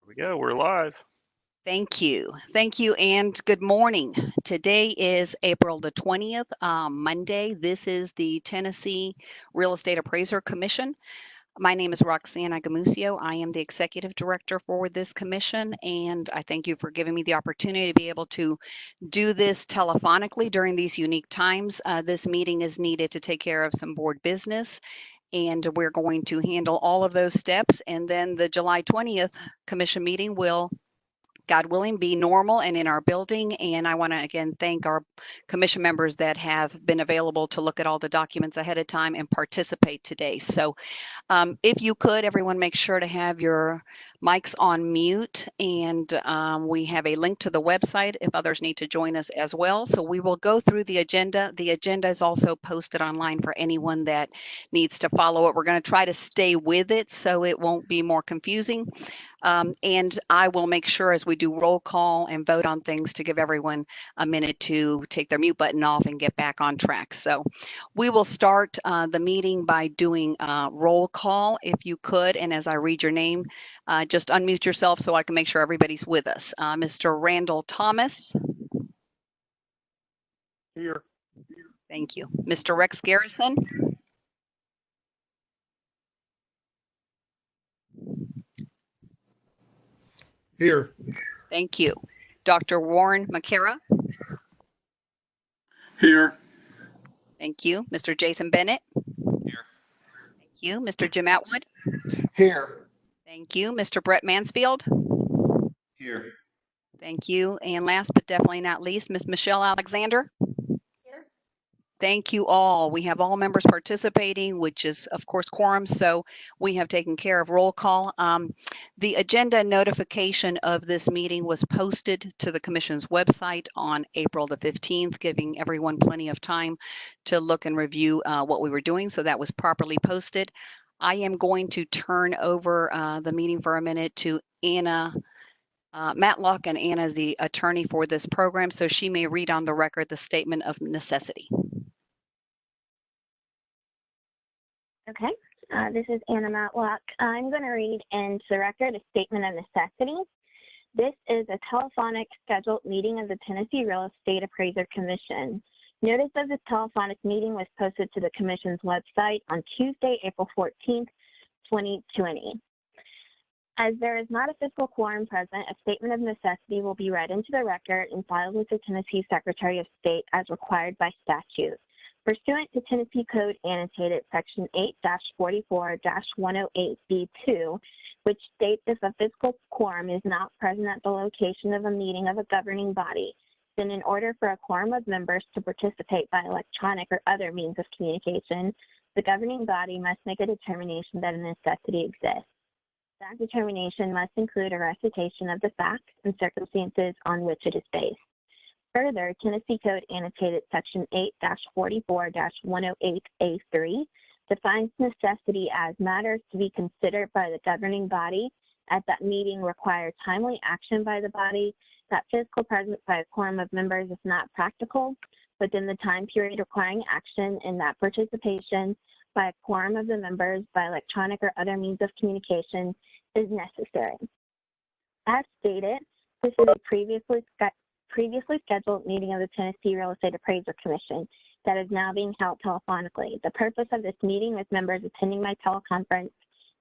We go. We're live. Thank you. Thank you, and good morning. Today is April the 20th, Monday. This is the Tennessee Real Estate Appraiser Commission. My name is Roxana Gamusio. I am the Executive Director for this commission, and I thank you for giving me the opportunity to be able to do this telephonically during these unique times. This meeting is needed to take care of some board business, and we're going to handle all of those steps, and then the July 20th commission meeting will, God willing, be normal and in our building. And I want to again thank our commission members that have been available to look at all the documents ahead of time and participate today. So if you could, everyone make sure to have your mics on mute, and we have a link to the website if others need to join us as well. So we will go through the agenda. The agenda is also posted online for anyone that needs to follow it. We're going to try to stay with it so it won't be more confusing. And I will make sure as we do roll call and vote on things to give everyone a minute to take their mute button off and get back on track. So we will start the meeting by doing roll call, if you could. And as I read your name, just unmute yourself so I can make sure everybody's with us. Mr. Randall Thomas. Here. Thank you. Mr. Rex Garrison. Here. Thank you. Dr. Warren McCara. Here. Thank you. Mr. Jason Bennett. Here. Thank you. Mr. Jim Atwood. Here. Thank you. Mr. Brett Mansfield. Here. Thank you. And last but definitely not least, Ms. Michelle Alexander. Here. Thank you all. We have all members participating, which is, of course, quorum. So we have taken care of roll call. The agenda notification of this meeting was posted to the Commission's website on April the 15th, giving everyone plenty of time to look and review what we were doing. So that was properly posted. I am going to turn over the meeting for a minute to Anna Matlock, and Anna is the attorney for this program, so she may read on the record the statement of necessity. Okay, this is Anna Matlock. I'm going to read into the record a statement of necessity. This is a telephonic scheduled meeting of the Tennessee Real Estate Appraiser Commission. Notice of this telephonic meeting was posted to the Commission's website on Tuesday, April 14th, 2020. As there is not a fiscal quorum present, a statement of necessity will be read into the record and filed with the Tennessee Secretary of State as required by statute. Pursuant to Tennessee Code Annotated Section 8-44-108B2, which states if a fiscal quorum is not present at the location of a meeting of a governing body, then in order for a quorum of members to participate by electronic or other means of communication, the governing body must make a determination that a necessity exists. That determination must include a recitation of the facts and circumstances on which it is based. Further, Tennessee Code Annotated Section 8-44-108A3 defines necessity as matters to be considered by the governing body at that meeting require timely action by the body, that physical presence by a quorum of members is not practical within the time period requiring action, and that participation by a quorum of the members by electronic or other means of communication is necessary. As stated, this is a previously scheduled meeting of the Tennessee Real Estate Appraiser Commission that is now being held telephonically. The purpose of this meeting with members attending my teleconference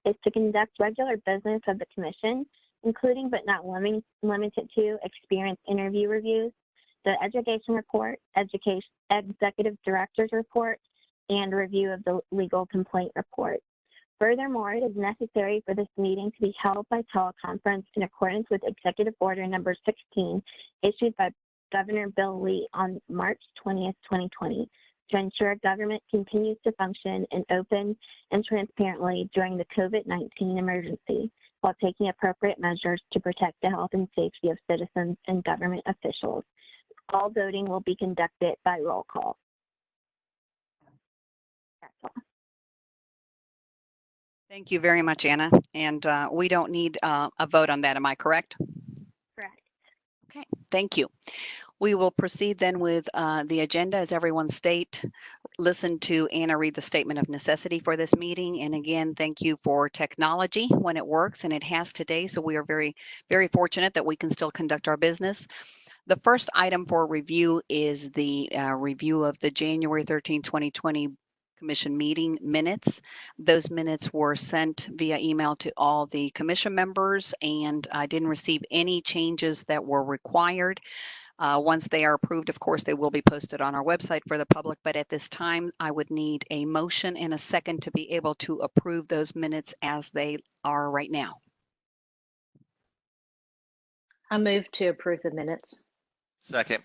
is to conduct regular business of the Commission, including but not limited to experience interview reviews, the education report, executive director's report, and review of the legal complaint report. Furthermore, it is necessary for this meeting to be held by teleconference in accordance with Executive Order Number 16, issued by Governor Bill Lee on March 20th, 2020, to ensure government continues to function and open and transparently during the COVID-19 emergency, while taking appropriate measures to protect the health and safety of citizens and government officials. All voting will be conducted by roll call. That's all. Thank you very much, Anna. And we don't need a vote on that, am I correct? Correct. Okay, thank you. We will proceed then with the agenda as everyone listen to Anna read the statement of necessity for this meeting. And again, thank you for technology when it works, and it has today. So we are very, very fortunate that we can still conduct our business. The first item for review is the review of the January 13, 2020 commission meeting minutes. Those minutes were sent via email to all the commission members, and I didn't receive any changes that were required. Once they are approved, of course, they will be posted on our website for the public, but at this time, I would need a motion and a second to be able to approve those minutes as they are right now. I move to approve the minutes. Second.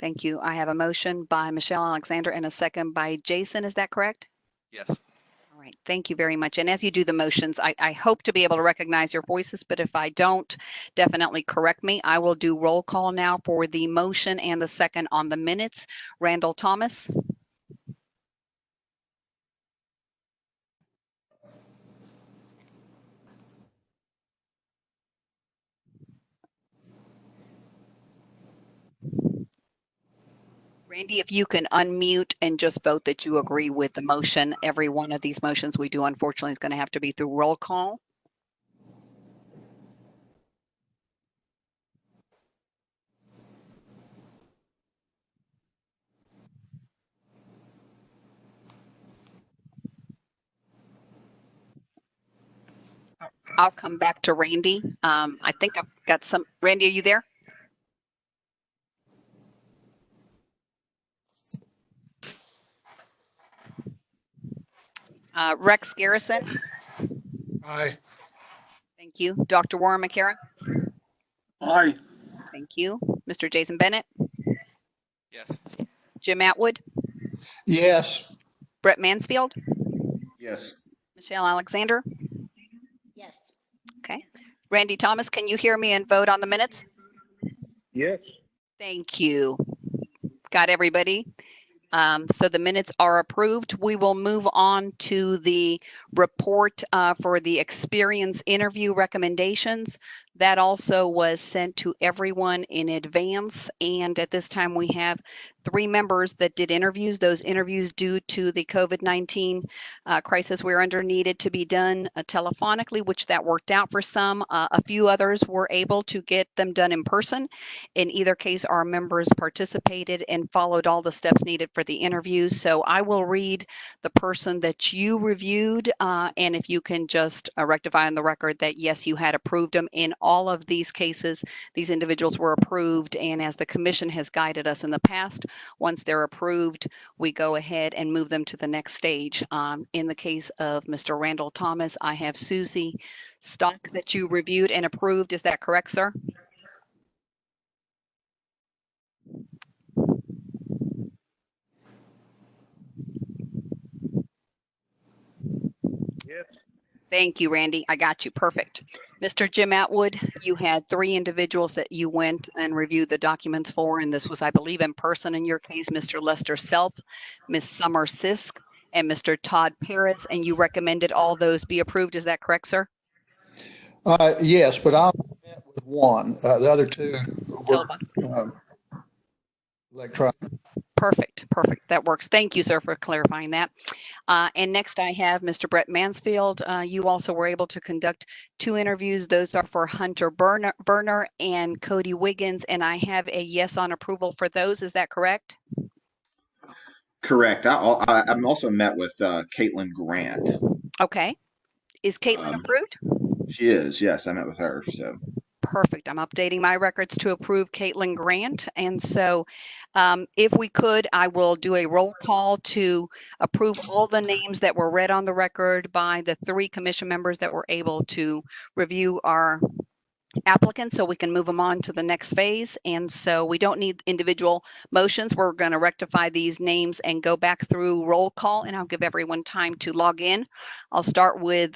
Thank you. I have a motion by Michelle Alexander and a second by Jason. Is that correct? Yes. All right. Thank you very much. And as you do the motions, I hope to be able to recognize your voices, but if I don't, definitely correct me. I will do roll call now for the motion and the second on the minutes. Randall Thomas. Randy, if you can unmute and just vote that you agree with the motion. Every one of these motions we do, unfortunately, is going to have to be through roll call. I'll come back to Randy. I think I've got some. Randy, are you there? Rex Garrison. Aye. Thank you. Dr. Warren McCarran. Aye. Thank you. Mr. Jason Bennett. Yes. Jim Atwood. Yes. Brett Mansfield. Yes. Michelle Alexander. Yes. Okay. Randy Thomas, can you hear me and vote on the minutes? Yes. Thank you. Got everybody? So the minutes are approved. We will move on to the report for the experience interview recommendations. That also was sent to everyone in advance. And at this time, we have 3 members that did interviews. Those interviews due to the COVID-19 crisis we're under needed to be done telephonically, which that worked out for some. A few others were able to get them done in person. In either case, our members participated and followed all the steps needed for the interviews. So I will read the person that you reviewed, and if you can just rectify on the record that yes, you had approved them. In all of these cases, these individuals were approved, and as the commission has guided us in the past, once they're approved, we go ahead and move them to the next stage. In the case of Mr. Randall Thomas, I have Susie Stock that you reviewed and approved. Is that correct, sir? Yes. Thank you, Randy. I got you. Perfect. Mr. Jim Atwood, you had 3 individuals that you went and reviewed the documents for, and this was, I believe, in person in your case, Mr. Lester Self, Ms. Summer Sisk, and Mr. Todd Paris, and you recommended all those be approved. Is that correct, sir? Yes, but I met with one. The other 2 were electronic. Perfect. Perfect. That works. Thank you, sir, for clarifying that. And next I have Mr. Brett Mansfield. You also were able to conduct 2 interviews. Those are for Hunter Berner and Cody Wiggins, and I have a yes on approval for those. Is that correct? Correct. I'm also met with Caitlin Grant. Okay. Is Caitlin approved? She is. Yes, I met with her. So Perfect. I'm updating my records to approve Caitlin Grant. And so if we could, I will do a roll call to approve all the names that were read on the record by the 3 commission members that were able to review our applicants so we can move them on to the next phase. And so we don't need individual motions. We're going to rectify these names and go back through roll call, and I'll give everyone time to log in. I'll start with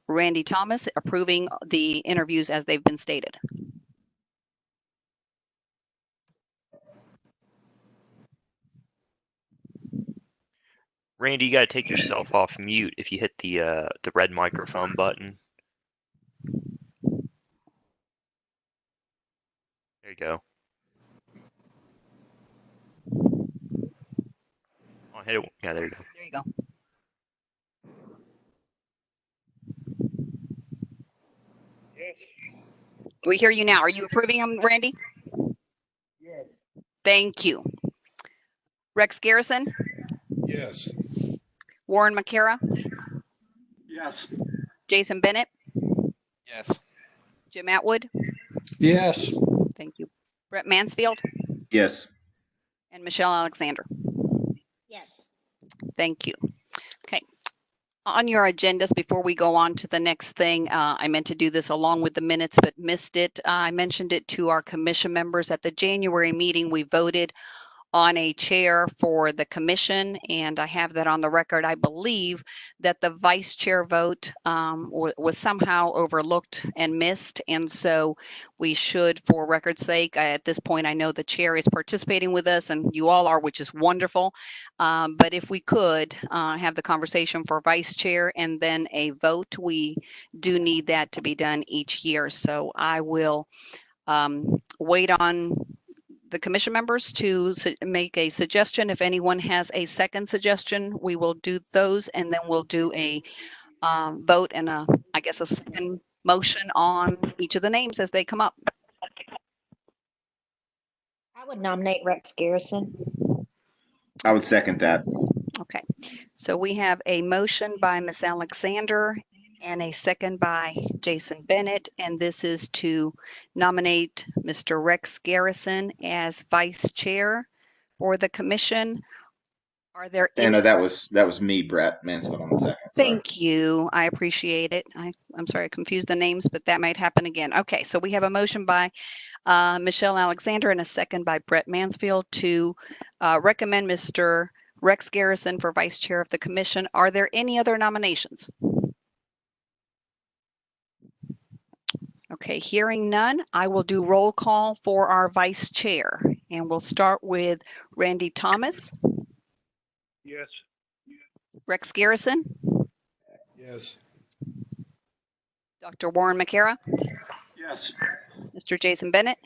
Randy Thomas approving the interviews as they've been stated. Randy, you got to take yourself off mute if you hit the red microphone button. There you go. Oh, hit it. Yeah, there you go. There you go. We hear you now. Are you approving them, Randy? Yes. Thank you. Rex Garrison, Yes. Warren McCara, Yes. Jason Bennett, Yes. Jim Atwood. Yes. Thank you. Brett Mansfield Yes. and Michelle Alexander. Yes. Thank you. Okay. On your agendas, before we go on to the next thing, I meant to do this along with the minutes, but missed it. I mentioned it to our commission members at the January meeting. We voted on a chair for the commission, and I have that on the record. I believe that the vice chair vote was somehow overlooked and missed, and so we should, for record's sake, at this point, I know the chair is participating with us, and you all are, which is wonderful. But if we could have the conversation for vice chair and then a vote, we do need that to be done each year. So I will wait on the commission members to make a suggestion. If anyone has a second suggestion, we will do those, and then we'll do a vote and I guess a second motion on each of the names as they come up. I would nominate Rex Garrison. I would second that. Okay, so we have a motion by Ms. Alexander and a second by Jason Bennett, and this is to nominate Mr. Rex Garrison as vice chair for the commission. Are there any? And that was me, Brett Mansfield, on the second. Sorry. Thank you. I appreciate it. I'm sorry I confused the names, but that might happen again. Okay, so we have a motion by Michelle Alexander and a second by Brett Mansfield to recommend Mr. Rex Garrison for vice chair of the commission. Are there any other nominations? Okay, hearing none, I will do roll call for our vice chair, and we'll start with Randy Thomas, Yes. Rex Garrison, Yes. Dr. Warren McCara, Yes. Mr. Jason Bennett,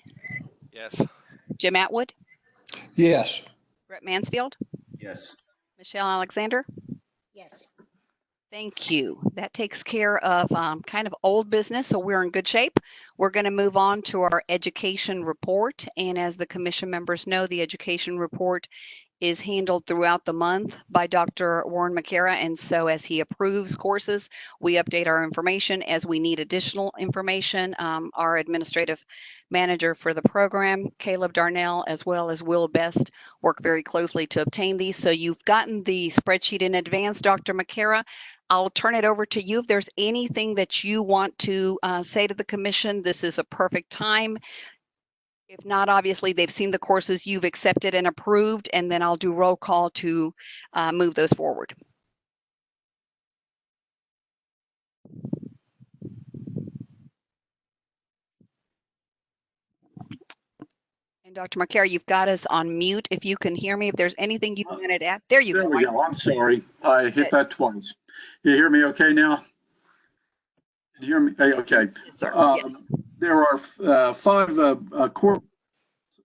Yes. Jim Atwood, Yes. Brett Mansfield, Yes. Michelle Alexander. Yes. Thank you. That takes care of kind of old business, so we're in good shape. We're going to move on to our education report. And as the commission members know, the education report is handled throughout the month by Dr. Warren McCara. And so as he approves courses, we update our information as we need additional information. Our administrative manager for the program, Caleb Darnell, as well as Will Best, work very closely to obtain these. So you've gotten the spreadsheet in advance, Dr. McCara. I'll turn it over to you. If there's anything that you want to say to the commission, this is a perfect time. If not, obviously, they've seen the courses you've accepted and approved, and then I'll do roll call to move those forward. And Dr. McCara, you've got us on mute. If you can hear me, if there's anything you wanted to add, there you There go. we go. I'm sorry. I hit Good. that twice. You hear me okay now? Can you hear me? Hey, okay. Yes, sir. Yes. There are 5 course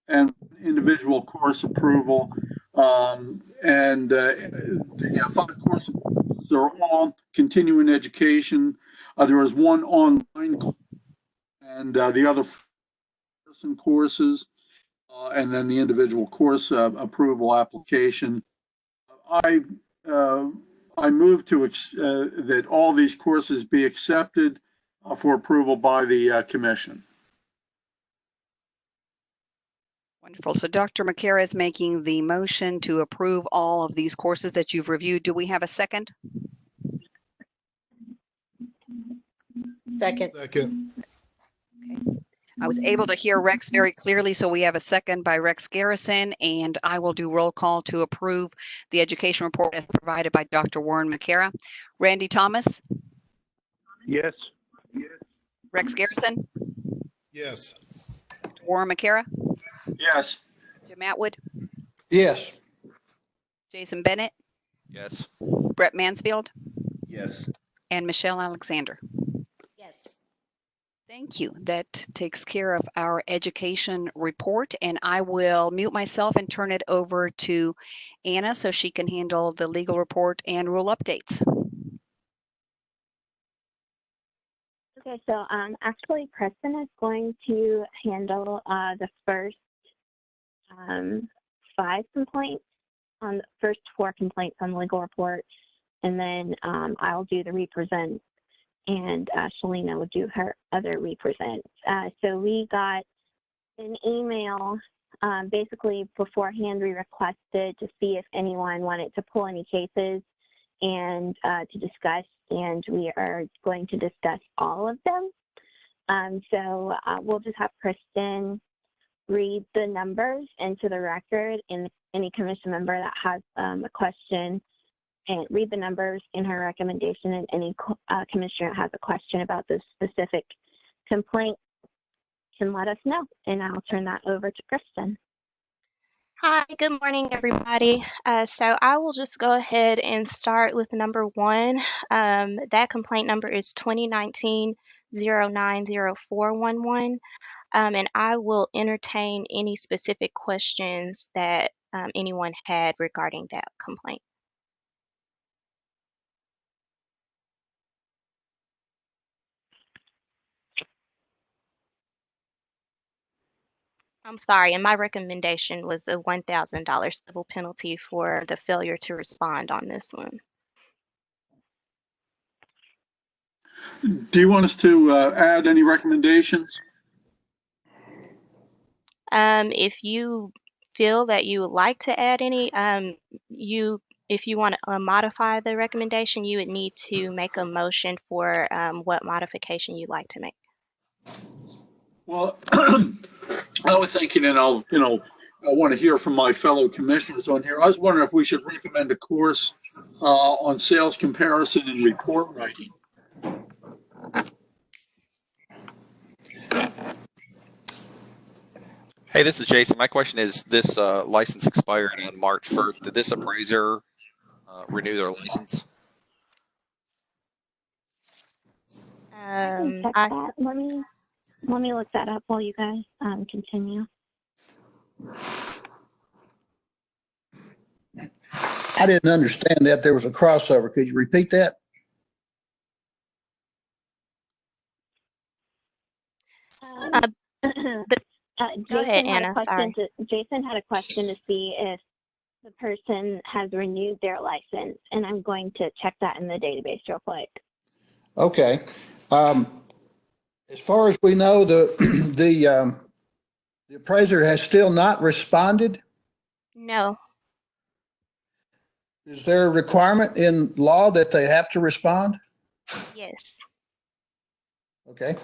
and individual course approval. The 5 course approvals are all continuing education. There is 1 online course and the other person courses, and then the individual course approval application. I move to that all these courses be accepted for approval by the commission. Wonderful. So Dr. McCara is making the motion to approve all of these courses that you've reviewed. Do we have a second? Second. Second. Okay. I was able to hear Rex very clearly, so we have a second by Rex Garrison, and I will do roll call to approve the education report as provided by Dr. Warren McCara. Randy Thomas, Yes. Rex Garrison, Yes. Dr. Warren McCara, Yes. Jim Atwood, Yes. Jason Bennett, Yes. Brett Mansfield, Yes. and Michelle Alexander. Yes. Thank you. That takes care of our education report, and I will mute myself and turn it over to Anna so she can handle the legal report and rule updates. Okay, so actually Preston is going to handle the first 5 complaints, on the first 4 complaints on the legal report, and then I'll do the represent, and Shalina will do her other represent. So we got an email basically beforehand. We requested to see if anyone wanted to pull any cases and to discuss, and we are going to discuss all of them. So we'll just have Kristen read the numbers into the record, and any commission member that has a question, and read the numbers in her recommendation, and any commissioner that has a question about the specific complaint can let us know, and I'll turn that over to Kristen. Hi, good morning, everybody. So I will just go ahead and start with number 1. That complaint number is 2019-090411. And I will entertain any specific questions that anyone had regarding that complaint. I'm sorry, and my recommendation was a $1,000 civil penalty for the failure to respond on this one. Do you want us to add any recommendations? If you feel that you would like to add any, if you want to modify the recommendation, you would need to make a motion for what modification you'd like to make. Well, I was thinking, and I want to hear from my fellow commissioners on here. I was wondering if we should recommend a course on sales comparison and report writing. Hey, this is Jason. My question is, this license expired on March 1st. Did this appraiser renew their license? I can check that. Let me look that up while you guys continue. I didn't understand that there was a crossover. Could you repeat that? Go ahead, Anna. Sorry. Jason had a question to see if the person has renewed their license, and I'm going to check that in the database real quick. Okay. As far as we know, the appraiser has still not responded. No. Is there a requirement in law that they have to respond? Yes. Okay.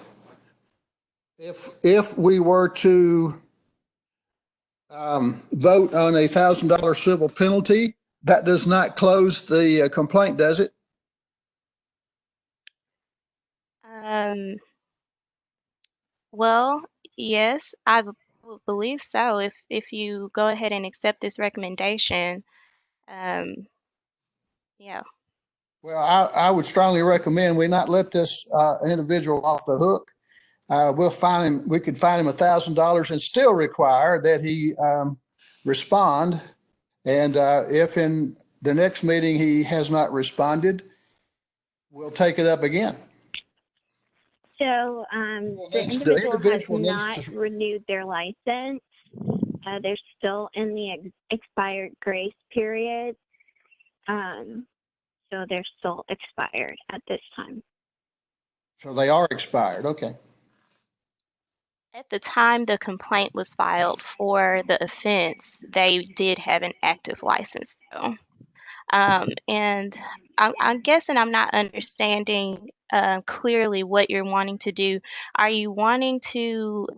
If we were to vote on a $1,000 civil penalty, that does not close the complaint, does it? Well, yes, I believe so. If you go ahead and accept this recommendation, yeah. Well, I would strongly recommend we not let this individual off the hook. We'll fine him. We could fine him $1,000 and still require that he respond. And if in the next meeting he has not responded, we'll take it up again. So the individual has not renewed their license. They're still in the expired grace period. So they're still expired at this time. So they are expired. Okay. At the time the complaint was filed for the offense, they did have an active license, though. And I'm guessing I'm not understanding clearly what you're wanting to do. Are you wanting to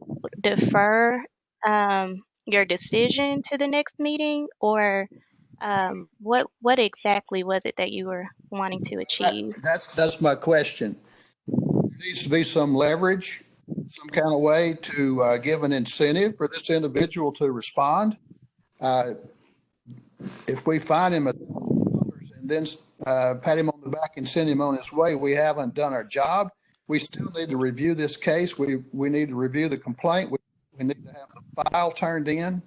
defer your decision to the next meeting, or what exactly was it that you were wanting to achieve? That's my question. There needs to be some leverage, some kind of way to give an incentive for this individual to respond. If we find him and then pat him on the back and send him on his way, we haven't done our job. we still need to review this case. We need to review the complaint. We need to have the file turned in.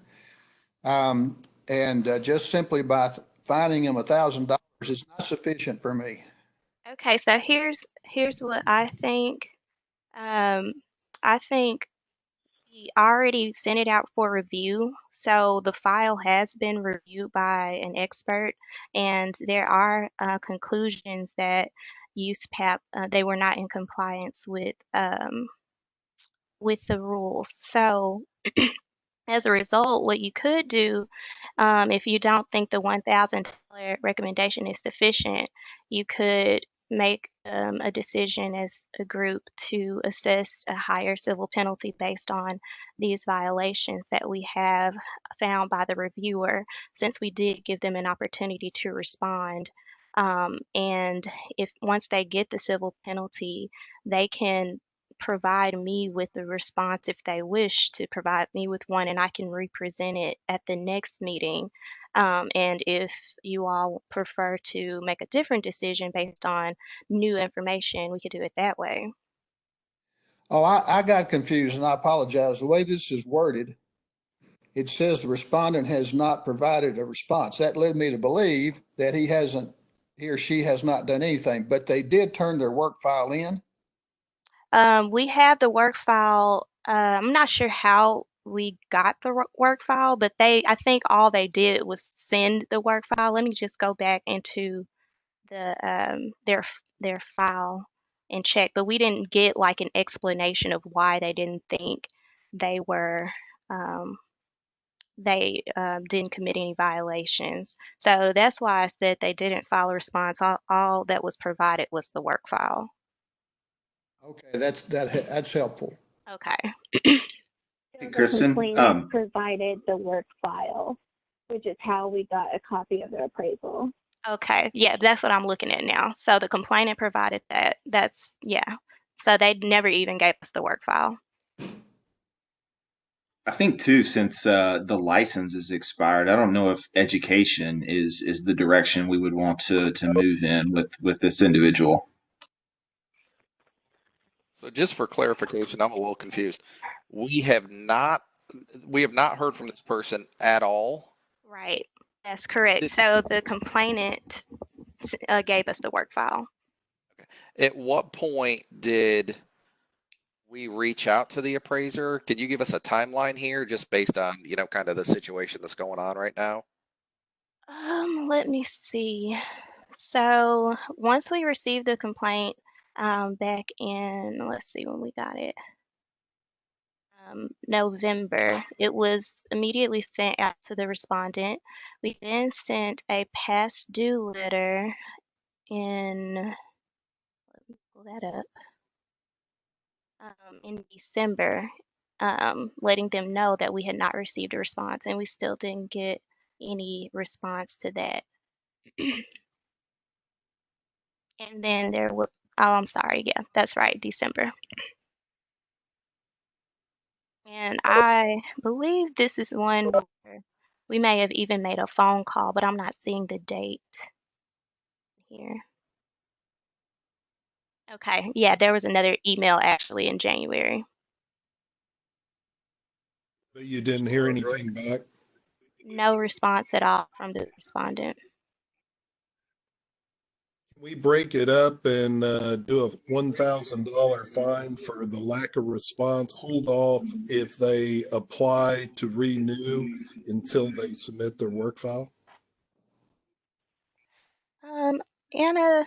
And just simply by finding him $1,000 is not sufficient for me. Okay, so here's what I think. I think he already sent it out for review, so the file has been reviewed by an expert, and there are conclusions that USPAP they were not in compliance with the rules. So as a result, what you could do, if you don't think the $1,000 recommendation is sufficient, you could make a decision as a group to assess a higher civil penalty based on these violations that we have found by the reviewer, since we did give them an opportunity to respond. And if once they get the civil penalty, they can provide me with the response if they wish to provide me with one, and I can represent it at the next meeting. And if you all prefer to make a different decision based on new information, we could do it that way. Oh, I got confused and I apologize. The way this is worded, it says the respondent has not provided a response. That led me to believe that he or she has not done anything, but they did turn their work file in. We have the work file. I'm not sure how we got the work file, but I think all they did was send the work file. Let me just go back into their file and check, but we didn't get like an explanation of why they didn't think they were didn't commit any violations. So that's why I said they didn't file a response. All that was provided was the work file. Okay, that's helpful. Okay. Hey, The Kristen, complainant provided the work file, which is how we got a copy of the appraisal. Okay, yeah, that's what I'm looking at now. So the complainant provided that. Yeah. So they never even gave us the work file. I think too, since the license is expired, I don't know if education is the direction we would want to move in with this individual. So just for clarification, I'm a little confused. We have not heard from this person at all. Right. That's correct. So the complainant gave us the work file. At what point did we reach out to the appraiser? Can you give us a timeline here, just based on, kind of the situation that's going on right now? Let me see. So once we received the complaint back in, let's see when we got it, November, it was immediately sent out to the respondent. We then sent a past due letter in, let me pull that up, in December, letting them know that we had not received a response, and we still didn't get any response to that. And then there was, oh, I'm sorry, yeah, that's right, December. And I believe this is one where we may have even made a phone call, but I'm not seeing the date here. Okay, yeah, there was another email actually in January. But you didn't hear anything back? No response at all from the respondent. We break it up and do a $1,000 fine for the lack of response, hold off if they apply to renew until they submit their work file? Anna,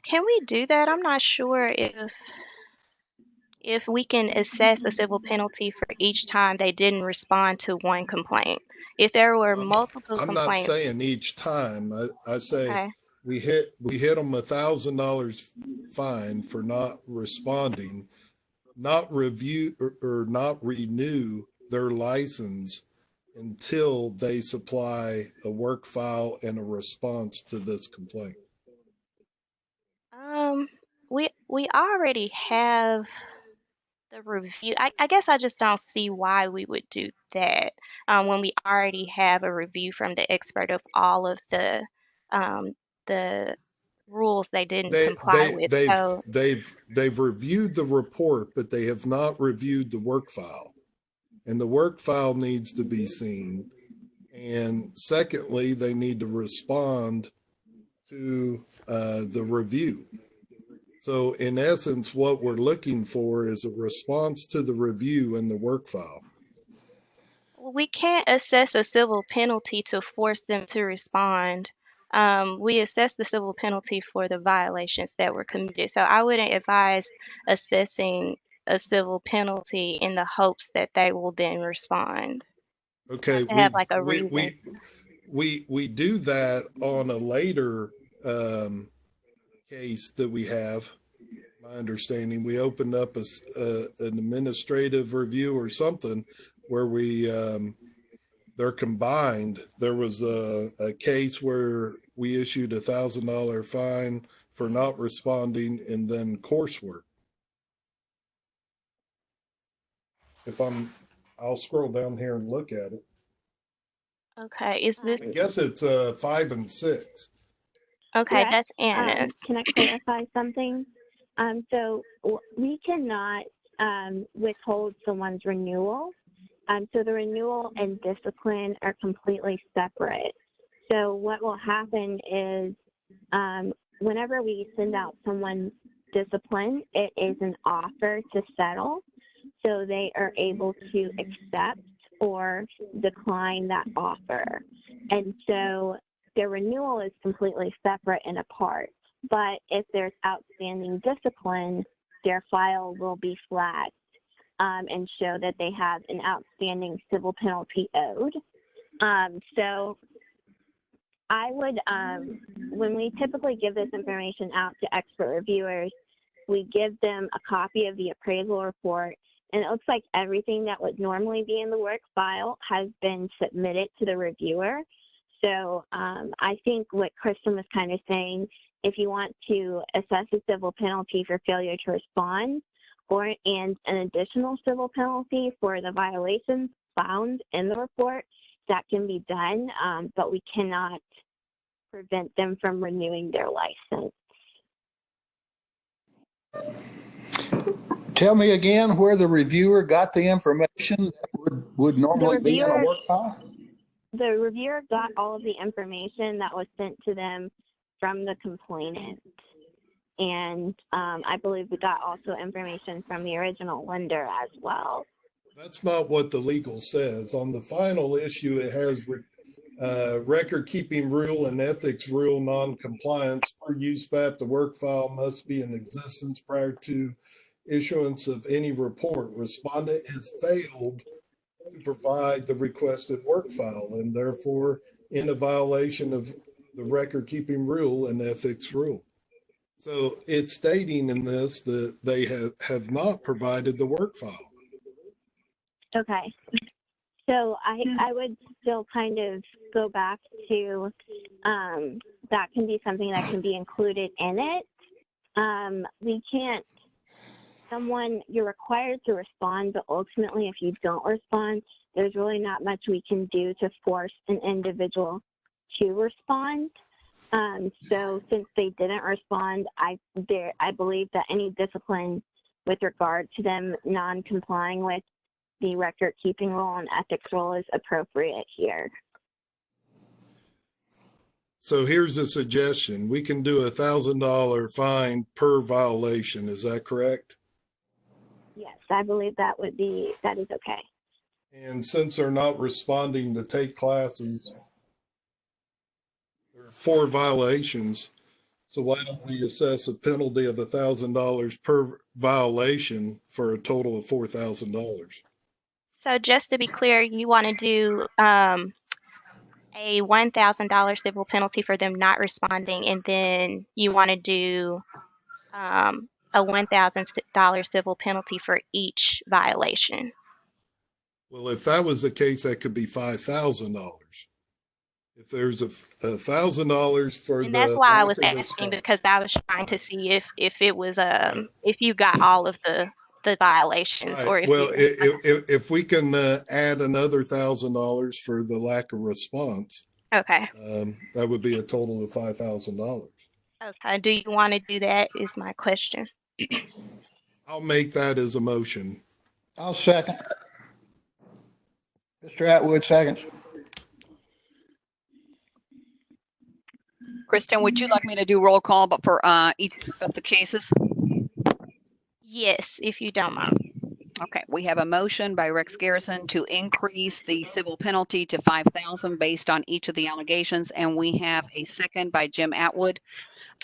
can we do that? I'm not sure if we can assess a civil penalty for each time they didn't respond to one complaint. If there were multiple I'm not complaints. saying each time. I say Okay. we hit them $1,000 fine for not responding, not review or not renew their license until they supply a work file and a response to this complaint. We already have the review. I guess I just don't see why we would do that when we already have a review from the expert of all of the rules they didn't comply with. So they've reviewed the report, but they have not reviewed the work file, and the work file needs to be seen. And secondly, they need to respond to the review. So in essence, what we're looking for is a response to the review and the work file. we can't assess a civil penalty to force them to respond. We assess the civil penalty for the violations that were committed. So I wouldn't advise assessing a civil penalty in the hopes that they will then respond. Okay, To have like a reason. we do that on a later case that we have. My understanding, we opened up an administrative review or something where they're combined. There was a case where we issued $1,000 fine for not responding, and then coursework. I'll scroll down here and look at it. Okay, is this? I guess it's 5 and 6. Okay, Correct. that's Anna's. Can I clarify something? So we cannot withhold someone's renewal. So the renewal and discipline are completely separate. So what will happen is whenever we send out someone's discipline, it is an offer to settle. So they are able to accept or decline that offer. And so their renewal is completely separate and apart. But if there's outstanding discipline, their file will be flagged and show that they have an outstanding civil penalty owed. So I would, when we typically give this information out to expert reviewers, we give them a copy of the appraisal report, and it looks like everything that would normally be in the work file has been submitted to the reviewer. So I think what Kristen was kind of saying, if you want to assess a civil penalty for failure to respond, and an additional civil penalty for the violations found in the report, that can be done, but we cannot prevent them from renewing their license. Tell me again where the reviewer got the information that would normally be in a work file? The reviewer got all of the information that was sent to them from the complainant. And I believe we got also information from the original lender as well. That's not what the legal says. On the final issue, it has record keeping rule and ethics rule non-compliance. Per USPAP, the work file must be in existence prior to issuance of any report. Respondent has failed to provide the requested work file and therefore in a violation of the record keeping rule and ethics rule. So it's stating in this that they have not provided the work file. Okay. So I would still kind of go back to that can be something that can be included in it. We can't, you're required to respond, but ultimately if you don't respond, there's really not much we can do to force an individual to respond. So since they didn't respond, I believe that any discipline with regard to them non-complying with the record keeping rule and ethics rule is appropriate here. So here's a suggestion. We can do $1,000 fine per violation. Is that correct? Yes, I believe that is okay. And since they're not responding to take classes, there are 4 violations. So why don't we assess a penalty of $1,000 per violation for a total of $4,000? So just to be clear, you want to do a $1,000 civil penalty for them not responding, and then you want to do a $1,000 civil penalty for each violation. Well, if that was the case, that could be $5,000. If there's $1,000 for and that's why I was asking, because I was trying to see if it was if you got all of the violations, right. Or if well, if we can add another $1,000 for the lack of response, okay, that would be a total of $5,000. Okay, do you want to do that is my question. I'll make that as a motion. I'll second. Mr. Atwood seconds. Kristen, would you like me to do roll call but for each of the cases? Yes, if you don't mind. Okay, we have a motion by Rex Garrison to increase the civil penalty to $5,000 based on each of the allegations, and we have a second by Jim Atwood.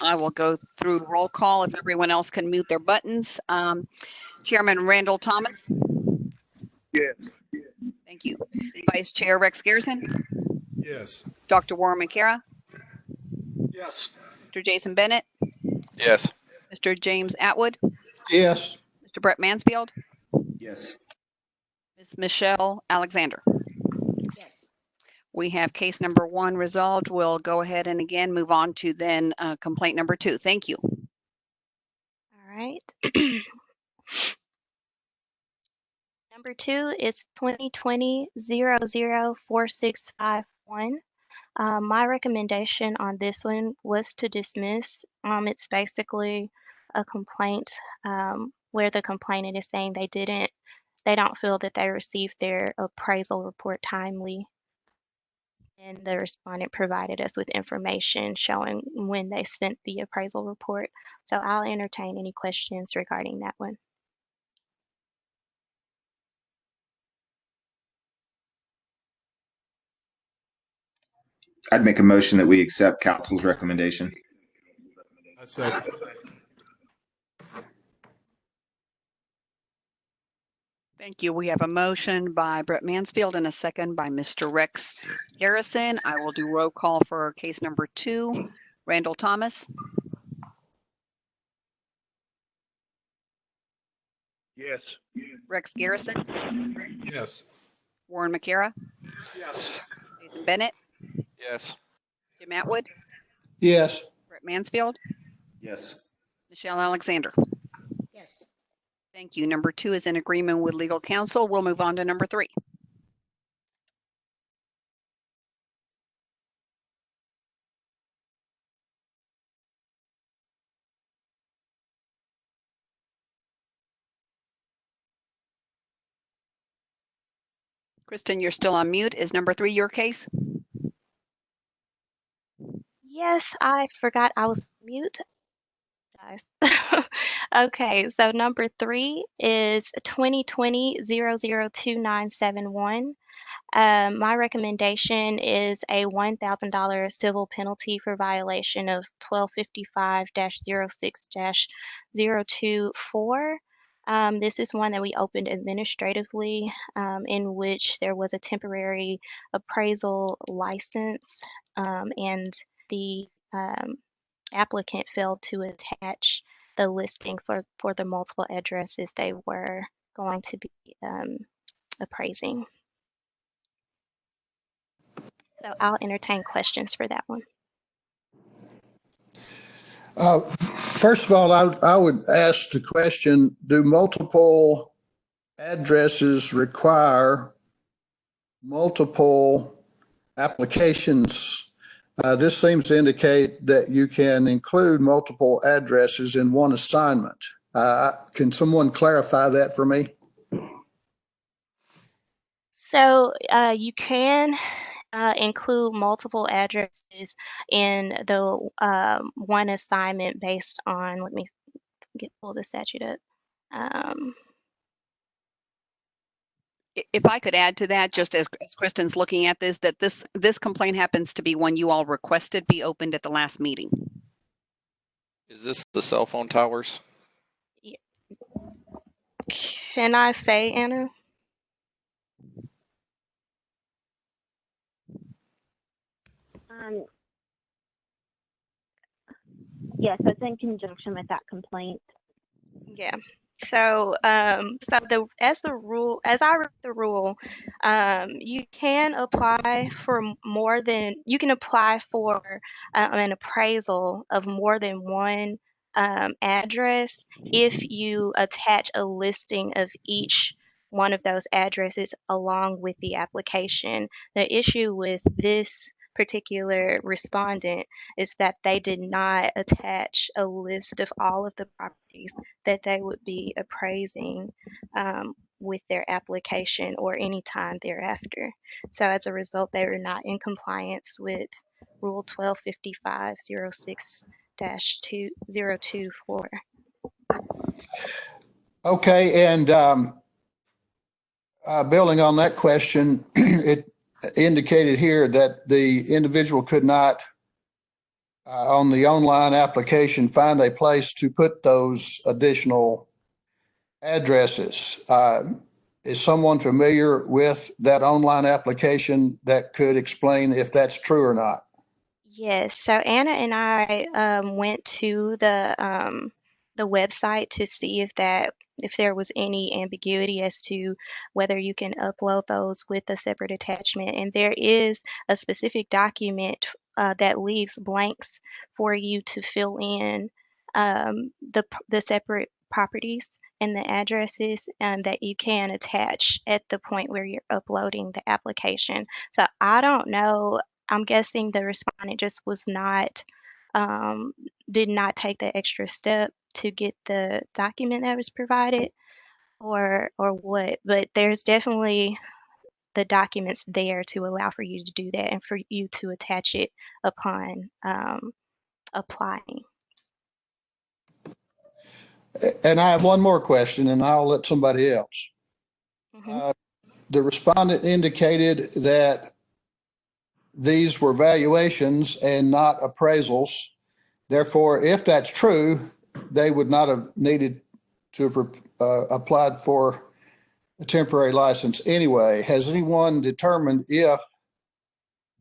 I will go through roll call if everyone else can mute their buttons. Chairman Randall Thomas? Yes. Thank you. Vice Chair Rex Garrison? Yes. Dr. Warren McCara? Yes. Mr. Jason Bennett? Yes. Mr. James Atwood? Yes. Mr. Brett Mansfield? Yes. Ms. Michelle Alexander? Yes. We have case number 1 resolved. We'll go ahead and again move on to then complaint number 2. Thank you. All right. Number 2 is 2020-004651. My recommendation on this one was to dismiss. It's basically a complaint where the complainant is saying they don't feel that they received their appraisal report timely. And the respondent provided us with information showing when they sent the appraisal report. So I'll entertain any questions regarding that one. I'd make a motion that we accept council's recommendation. I second. Thank you. We have a motion by Brett Mansfield and a second by Mr. Rex Garrison. I will do roll call for case number 2. Randall Thomas? Yes. Rex Garrison? Yes. Warren McCara? Yes. Jason Bennett? Yes. Jim Atwood? Yes. Brett Mansfield? Yes. Michelle Alexander? Yes. Thank you. Number 2 is in agreement with legal counsel. We'll move on to number 3. Kristen, you're still on mute. Is number 3 your case? Yes, I forgot I was mute. Guys. Okay, so number 3 is 2020-002971. My recommendation is a $1,000 civil penalty for violation of 1255-06-024. This is one that we opened administratively, in which there was a temporary appraisal license, and the applicant failed to attach the listing for the multiple addresses they were going to be appraising. So I'll entertain questions for that one. First of all, I would ask the question, do multiple addresses require multiple applications? This seems to indicate that you can include multiple addresses in one assignment. Can someone clarify that for me? So you can include multiple addresses in the one assignment based on, let me pull the statute up. If I could add to that, just as Kristen's looking at this, that this complaint happens to be one you all requested be opened at the last meeting. Is this the cell phone towers? Can I say, Anna? Yes, that's in conjunction with that complaint. Yeah. So, as I read the rule, you can apply for you can apply for an appraisal of more than one address if you attach a listing of each one of those addresses along with the application. The issue with this particular respondent is that they did not attach a list of all of the properties that they would be appraising with their application or any time thereafter. So as a result, they were not in compliance with Rule 1255-06-2024. Okay, and building on that question, it indicated here that the individual could not, on the online application, find a place to put those additional addresses. Is someone familiar with that online application that could explain if that's true or not? Yes, so Anna and I went to the website to see if there was any ambiguity as to whether you can upload those with a separate attachment. And there is a specific document that leaves blanks for you to fill in the separate properties and the addresses that you can attach at the point where you're uploading the application. So I don't know. I'm guessing the respondent just was not, did not take the extra step to get the document that was provided or what, but there's definitely the documents there to allow for you to do that and for you to attach it upon applying. And I have one more question, and I'll let somebody else. Mhm. The respondent indicated that these were valuations and not appraisals. Therefore, if that's true, they would not have needed to have applied for a temporary license anyway. Has anyone determined if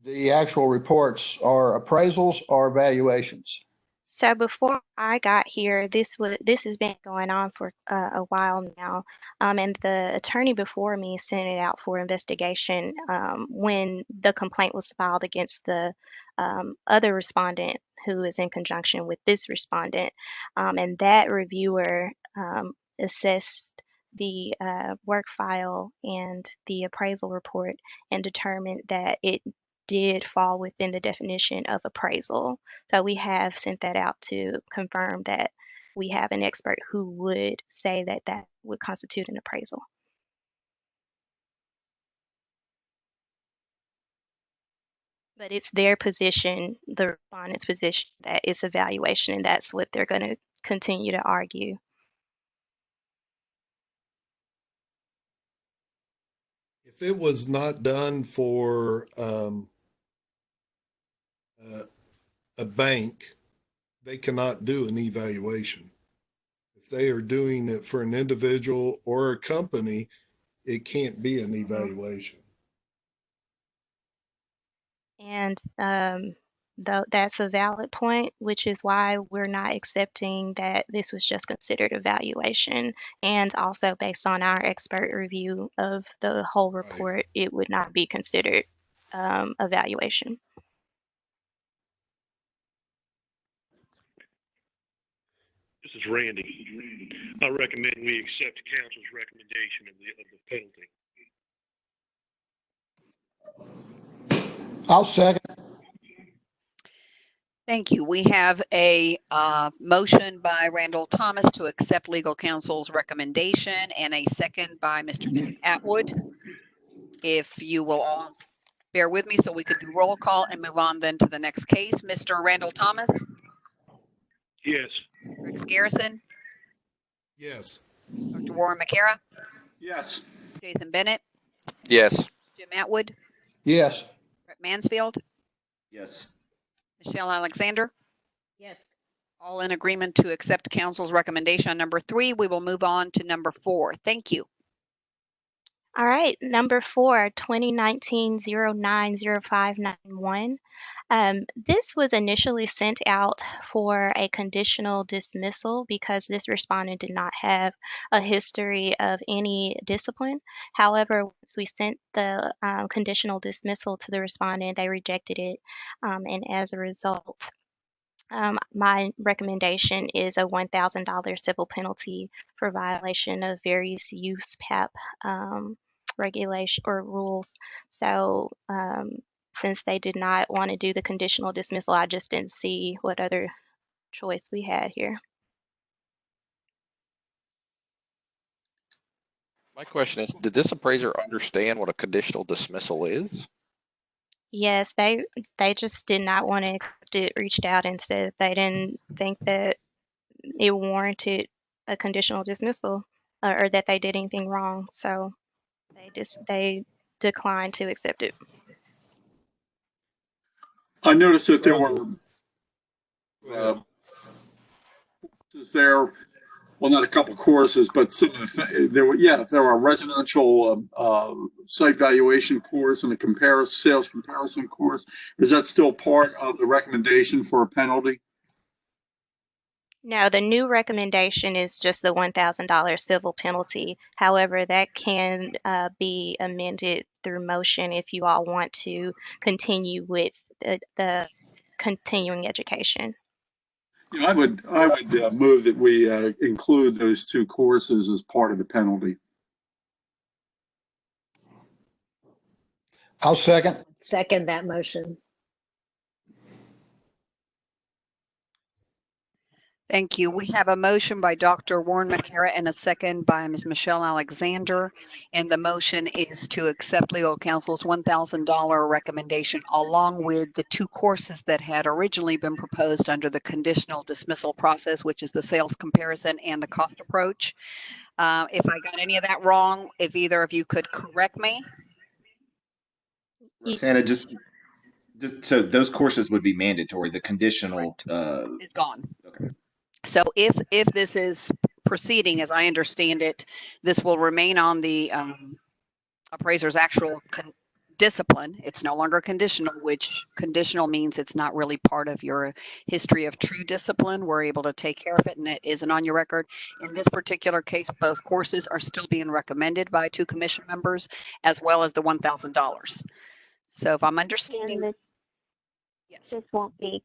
the actual reports are appraisals or valuations? So before I got here, this has been going on for a while now, and the attorney before me sent it out for investigation when the complaint was filed against the other respondent who is in conjunction with this respondent, and that reviewer assessed the work file and the appraisal report and determined that it did fall within the definition of appraisal. So we have sent that out to confirm that we have an expert who would say that that would constitute an appraisal. But it's their position, the respondent's position, that it's a valuation, and that's what they're going to continue to argue. If it was not done for a bank, they cannot do an evaluation. If they are doing it for an individual or a company, it can't be an evaluation. And that's a valid point, which is why we're not accepting that this was just considered a valuation. And also based on our expert review of the whole report, it would not be considered a valuation. This is Randy. I recommend we accept council's recommendation of the penalty. I'll second. Thank you. We have a motion by Randall Thomas to accept legal counsel's recommendation and a second by Mr. Jim Atwood. If you will all bear with me so we could do roll call and move on then to the next case. Mr. Randall Thomas? Yes. Rex Garrison? Yes. Dr. Warren McCara? Yes. Jason Bennett? Yes. Jim Atwood? Yes. Brett Mansfield? Yes. Michelle Alexander? Yes. All in agreement to accept council's recommendation on number 3. We will move on to number 4. Thank you. All right, number 4, 2019-090591. This was initially sent out for a conditional dismissal because this respondent did not have a history of any discipline. However, once we sent the conditional dismissal to the respondent, they rejected it, and as a result, my recommendation is a $1,000 civil penalty for violation of various use PAP regulation or rules. So since they did not want to do the conditional dismissal, I just didn't see what other choice we had here. My question is, did this appraiser understand what a conditional dismissal is? Yes, they just did not want to accept it, reached out and said they didn't think that it warranted a conditional dismissal or that they did anything wrong. So they declined to accept it. I noticed that there Struggle. were Go ahead. is there, well, not a couple courses, but some of there were a residential site valuation course and a sales comparison course. Is that still part of the recommendation for a penalty? No, the new recommendation is just the $1,000 civil penalty. However, that can be amended through motion if you all want to continue with the continuing education. I would move that we include those two courses as part of the penalty. I'll second. Second that motion. Thank you. We have a motion by Dr. Warren McCara and a second by Ms. Michelle Alexander. And the motion is to accept legal counsel's $1,000 recommendation along with the two courses that had originally been proposed under the conditional dismissal process, which is the sales comparison and the cost approach. If I got any of that wrong, if either of you could correct me. Roxana, just so those courses would be mandatory. The conditional Is gone. Okay. So if this is proceeding, as I understand it, this will remain on the appraiser's actual discipline. It's no longer conditional, which conditional means it's not really part of your history of true discipline. We're able to take care of it and it isn't on your record. In this particular case, both courses are still being recommended by 2 commission members as well as the $1,000. So if I'm understanding, yes, this won't be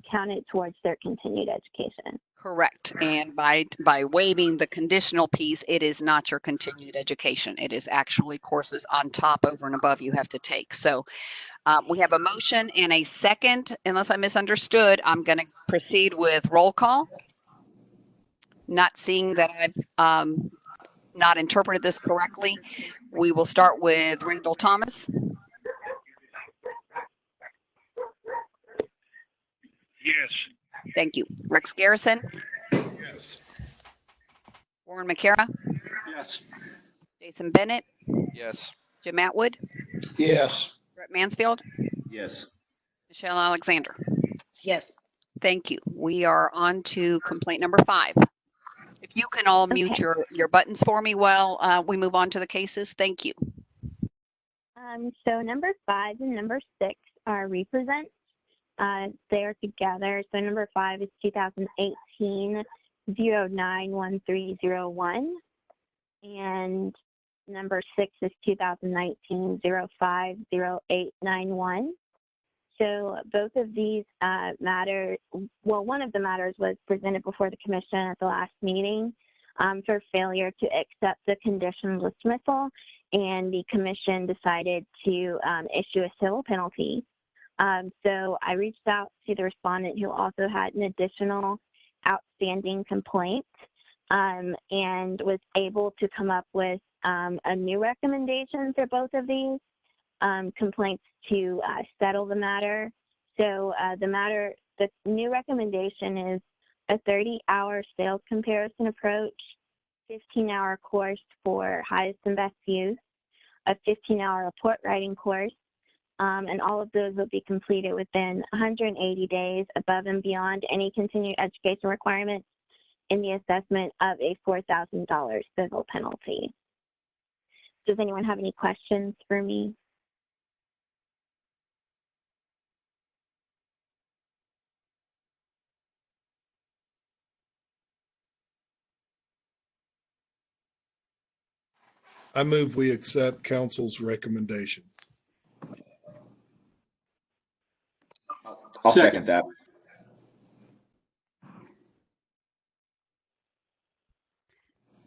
counted towards their continued education. correct. And by waiving the conditional piece, it is not your continued education. It is actually courses on top, over and above you have to take. So we have a motion and a second. Unless I misunderstood, I'm going to proceed with roll call. Not seeing that I've not interpreted this correctly, we will start with Randall Thomas. Yes. Thank you. Rex Garrison. Yes. Warren McCara. Yes. Jason Bennett. Yes. Jim Atwood. Yes. Brett Mansfield. Yes. Michelle Alexander. Yes. Thank you. We are on to complaint number 5. If you can all mute your buttons for me while we move on to the cases. Thank you. So number 5 and number 6 are represents. They are together. So number 5 is 2018 091301, and number 6 is 2019 050891. So both of these matters, well, one of the matters was presented before the commission at the last meeting for failure to accept the conditional dismissal, and the commission decided to issue a civil penalty. So I reached out to the respondent who also had an additional outstanding complaint and was able to come up with a new recommendation for both of these complaints to settle the matter. So the new recommendation is a 30-hour sales comparison approach, 15-hour course for highest and best use, a 15-hour report writing course, and all of those will be completed within 180 days above and beyond any continued education requirements in the assessment of a $4,000 civil penalty. Does anyone have any questions for me? I move we accept council's recommendation. I'll second that.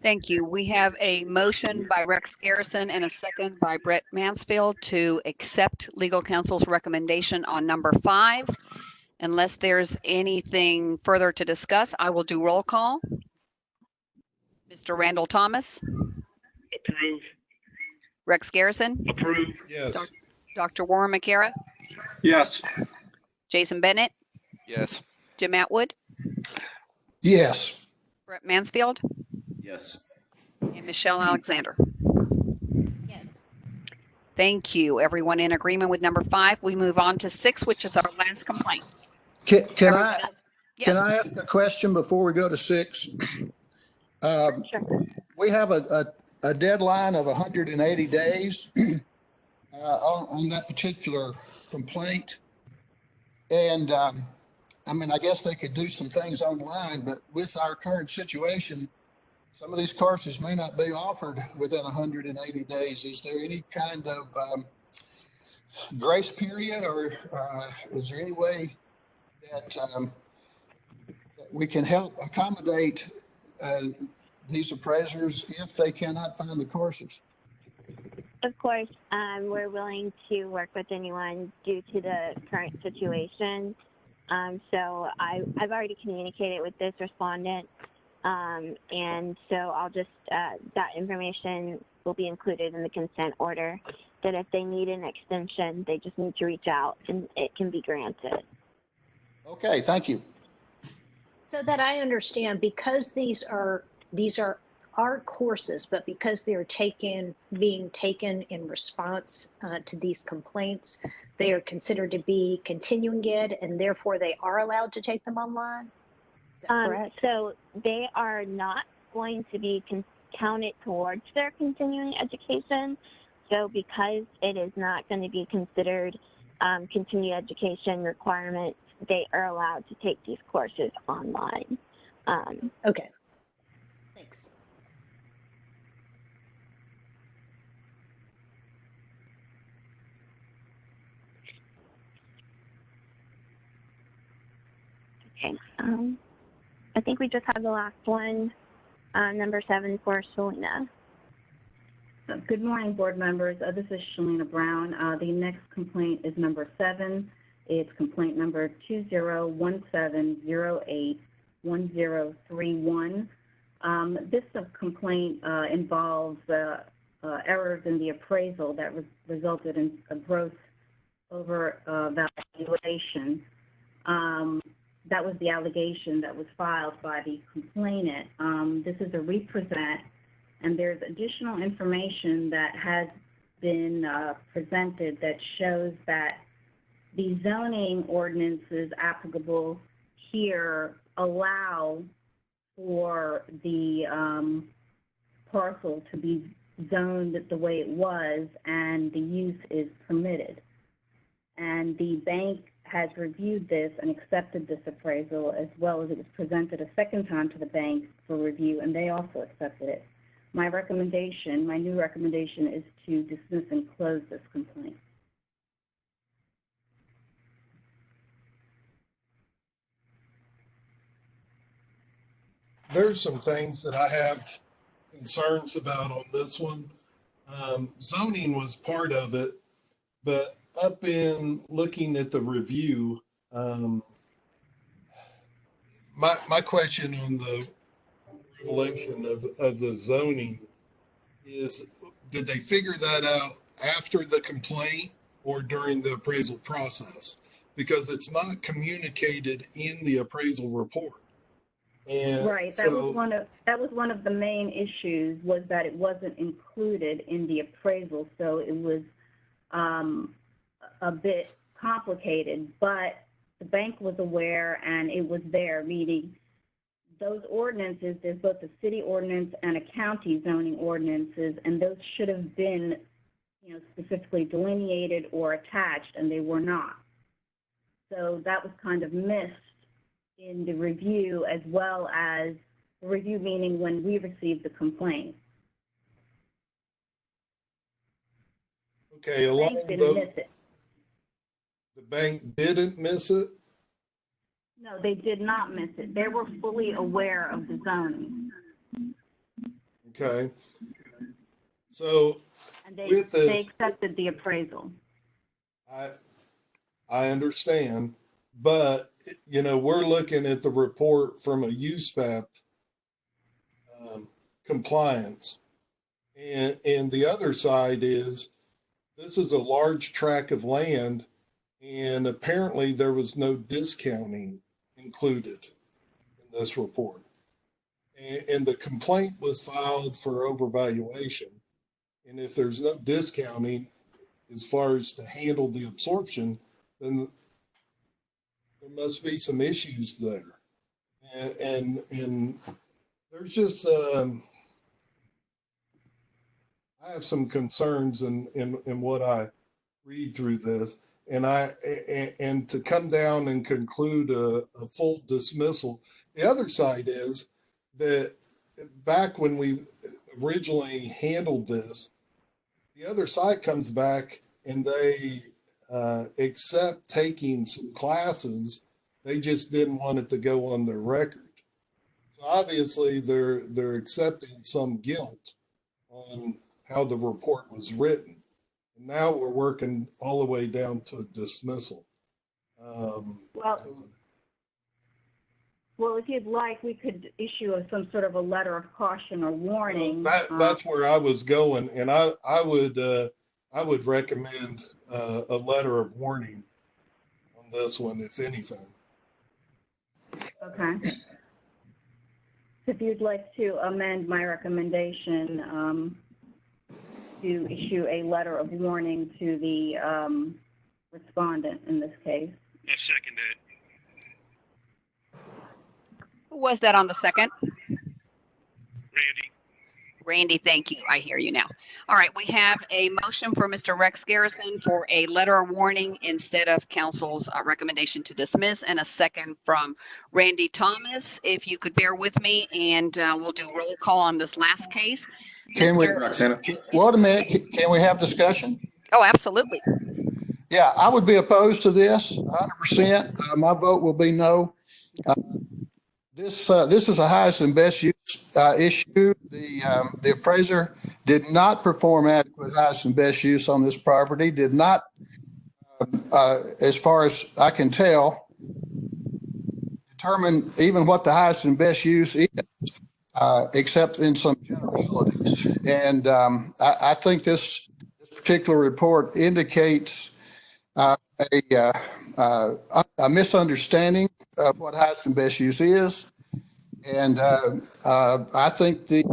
Thank you. We have a motion by Rex Garrison and a second by Brett Mansfield to accept legal counsel's recommendation on number 5. Unless there's anything further to discuss, I will do roll call. Mr. Randall Thomas, Approve. Rex Garrison, Approve. Yes. Dr. Warren McCara, Yes. Jason Bennett, Yes. Jim Atwood, Yes. Brett Mansfield, Yes. and Michelle Alexander. Yes. Thank you. Everyone in agreement with number 5. We move on to 6, which is our last complaint. Can Everyone I, else? can Yes. I ask a question before we go to 6? We have a deadline of 180 days on that particular complaint. And I mean, I guess they could do some things online, but with our current situation, some of these courses may not be offered within 180 days. Is there any kind of grace period, or is there any way that we can help accommodate these appraisers if they cannot find the courses? Of course, we're willing to work with anyone due to the current situation. So I've already communicated with this respondent, and so I'll just, that information will be included in the consent order, that if they need an extension, they just need to reach out and it can be granted. Okay, thank you. So that I understand, because these are our courses, but because they're being taken in response to these complaints, they are considered to be continuing ed, and therefore they are allowed to take them online? Is that correct? So they are not going to be counted towards their continuing education. So because it is not going to be considered continuing education requirements, they are allowed to take these courses online. Okay. Thanks. Okay. I think we just have the last one, number 7 for Shalina. Good morning, board members. This is Shalina Brown. The next complaint is number 7. It's complaint number 2017081031. This complaint involves errors in the appraisal that resulted in a gross overvaluation. That was the allegation that was filed by the complainant. This is a represent, and there's additional information that has been presented that shows that the zoning ordinances applicable here allow for the parcel to be zoned the way it was, and the use is permitted. And the bank has reviewed this and accepted this appraisal, as well as it was presented a second time to the bank for review, and they also accepted it. My recommendation, my new recommendation, is to dismiss and close this complaint. There's some things that I have concerns about on this one. Zoning was part of it, but up in looking at the review, my question on the revelation of the zoning is, did they figure that out after the complaint or during the appraisal process? Because it's not communicated in the appraisal report. And right. That was one of the main issues, was that it wasn't included in the appraisal, so it was a bit complicated. But the bank was aware, and it was there, meaning those ordinances. There's both a city ordinance and a county zoning ordinances, and those should have been, specifically delineated or attached, and they were not. So that was kind of missed in the review, as well as the review, meaning when we received the complaint. Okay, The bank didn't miss it. The bank didn't miss it? No, they did not miss it. They were fully aware of the zoning. Okay. So And they with this, accepted the appraisal. I understand, but you know, we're looking at the report from a USPAP compliance. And the other side is this is a large tract of land, and apparently there was no discounting included in this report. And the complaint was filed for overvaluation. And if there's no discounting as far as to handle the absorption, then there must be some issues there. And there's just I have some concerns in what I read through this, and to come down and conclude a full dismissal. The other side is that back when we originally handled this, the other side comes back and they accept taking some classes. They just didn't want it to go on their record. So obviously they're accepting some guilt on how the report was written. And now we're working all the way down to dismissal. Well, if you'd like, we could issue some sort of a letter of caution or warning. That's where I was going, and I would recommend a letter of warning on this one, if anything. Okay. If you'd like to amend my recommendation to issue a letter of warning to the respondent in this case. I second that. Who was that on the second? Randy. Randy, thank you. I hear you now. All right, we have a motion for Mr. Rex Garrison for a letter of warning instead of council's recommendation to dismiss, and a second from Randy Thomas. If you could bear with me, and we'll do roll call on this last case. Can we, Roxana? wait a minute, can we have discussion? Oh, absolutely. Yeah, I would be opposed to this 100%. My vote will be no. This is a highest and best use issue. The appraiser did not perform adequate highest and best use on this property, did not, as far as I can tell, determine even what the highest and best use is, except in some generalities. And I think this particular report indicates a misunderstanding of what highest and best use is. And I think the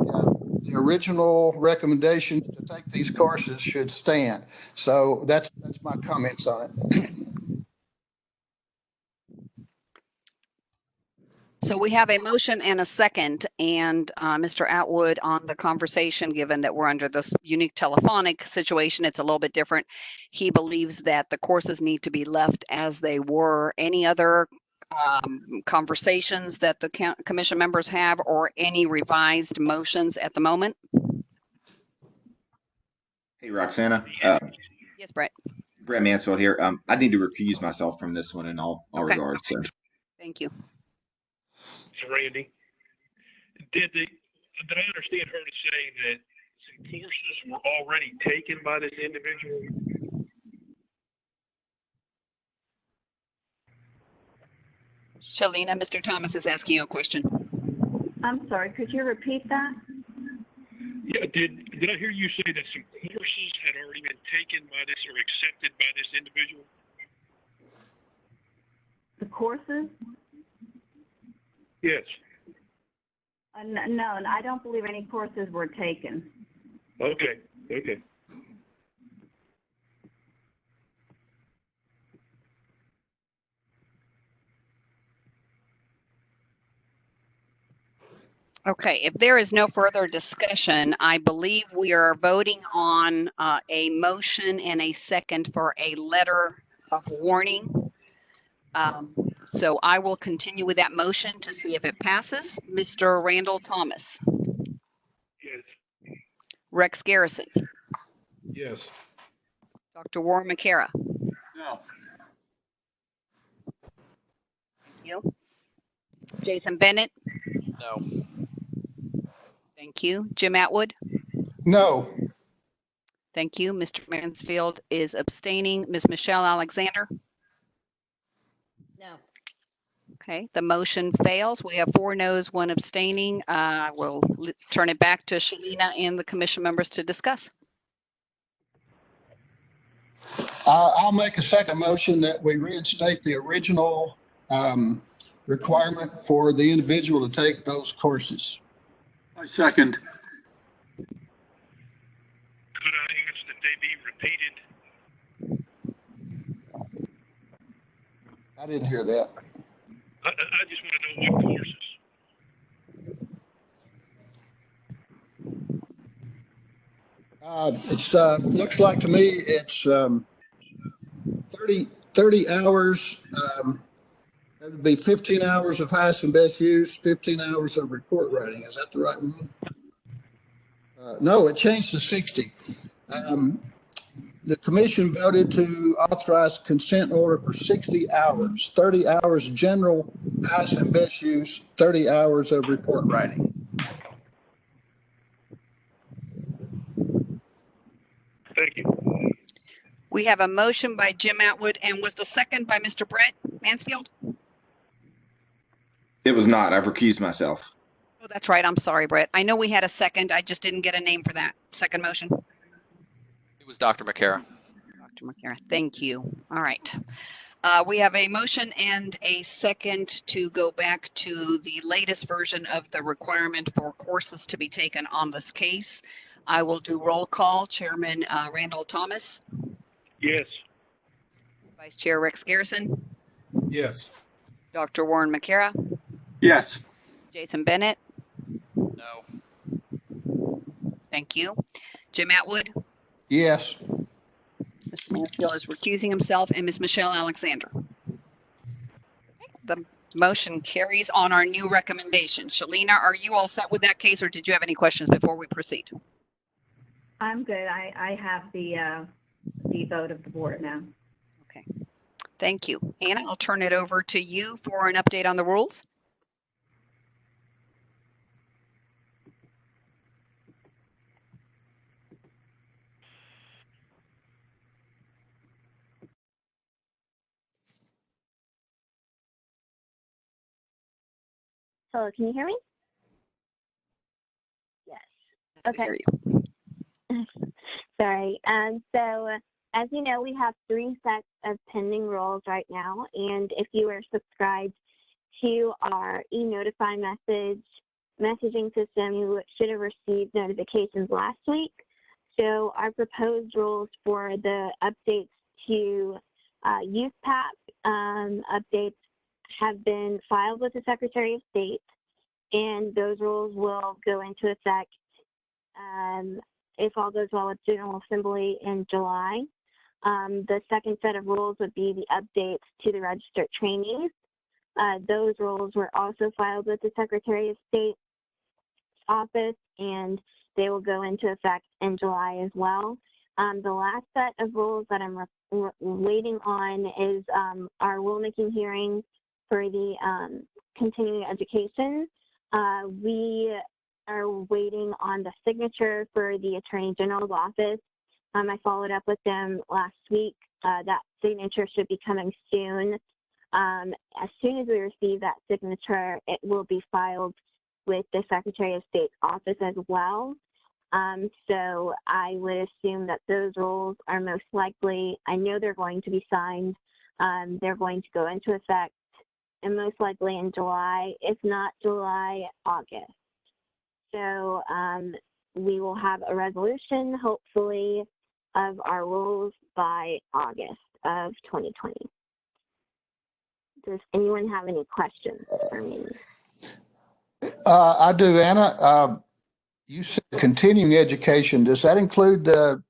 original recommendations to take these courses should stand. So that's my comments on it. So we have a motion and a second, and Mr. Atwood, on the conversation, given that we're under this unique telephonic situation, it's a little bit different. He believes that the courses need to be left as they were. Any other conversations that the commission members have, or any revised motions at the moment? Hey, Roxana. Yes, Brett. Brett Mansfield here. I need to recuse myself from this one in all regards. So. Thank you. So Randy, did I understand her to say that some courses were already taken by this individual? Shalina, Mr. Thomas is asking you a question. I'm sorry, could you repeat that? Yeah, did I hear you say that some courses had already been taken by this or accepted by this individual? The courses? Yes. No, I don't believe any courses were taken. Okay. Okay, if there is no further discussion, I believe we are voting on a motion and a second for a letter of warning. So I will continue with that motion to see if it passes. Mr. Randall Thomas. Yes. Rex Garrison. Yes. Dr. Warren McCara. No. Thank you. Jason Bennett. No. Thank you. Jim Atwood? No. Thank you. Mr. Mansfield is abstaining. Ms. Michelle Alexander? No. Okay, the motion fails. We have 4 noes, 1 abstaining. We'll turn it back to Shalina and the commission members to discuss. I'll make a second motion that we reinstate the original requirement for the individual to take those courses. I second. Could I ask that they be repeated? I didn't hear that. I just want to know what courses. It's looks like to me it's 30 hours. That would be 15 hours of highest and best use, 15 hours of report writing. Is that the right one? No, it changed to 60. The commission voted to authorize consent order for 60 hours, 30 hours general highest and best use, 30 hours of report writing. Thank you. We have a motion by Jim Atwood, and was the second by Mr. Brett Mansfield? It was not. I've recused myself. Oh, that's right. I'm sorry, Brett. I know we had a second. I just didn't get a name for that second motion. It was Dr. McCara. Dr. McCara, thank you. All right. We have a motion and a second to go back to the latest version of the requirement for courses to be taken on this case. I will do roll call. Chairman Randall Thomas. Yes. Vice Chair Rex Garrison. Yes. Dr. Warren McCara. Yes. Jason Bennett. No. Thank you. Jim Atwood. Yes. Mr. Mansfield is recusing himself, and Ms. Michelle Alexander. The motion carries on our new recommendation. Shalina, are you all set with that case, or did you have any questions before we proceed? I'm good. I have the vote of the board now. Okay. Thank you. Anna, I'll turn it over to you for an update on the rules. Hello, can you hear me? Yes. Okay. Hear you. Sorry. So as you know, we have 3 sets of pending rules right now. And if you are subscribed to our e-notify messaging system, you should have received notifications last week. So our proposed rules for the updates to Youth PAP updates have been filed with the Secretary of State, and those rules will go into effect if all goes well with General Assembly in July. The second set of rules would be the updates to the registered trainees. Those rules were also filed with the Secretary of State's office, and they will go into effect in July as well. The last set of rules that I'm waiting on is our rulemaking hearing for the continuing education. We are waiting on the signature for the Attorney General's office. I followed up with them last week. That signature should be coming soon. As soon as we receive that signature, it will be filed with the Secretary of State's office as well. So I would assume that those rules are most likely, I know they're going to be signed. They're going to go into effect and most likely in July, if not July, August. So we will have a resolution, hopefully, of our rules by August of 2020. Does anyone have any questions for me? I do, Anna. You said continuing education. Does that include the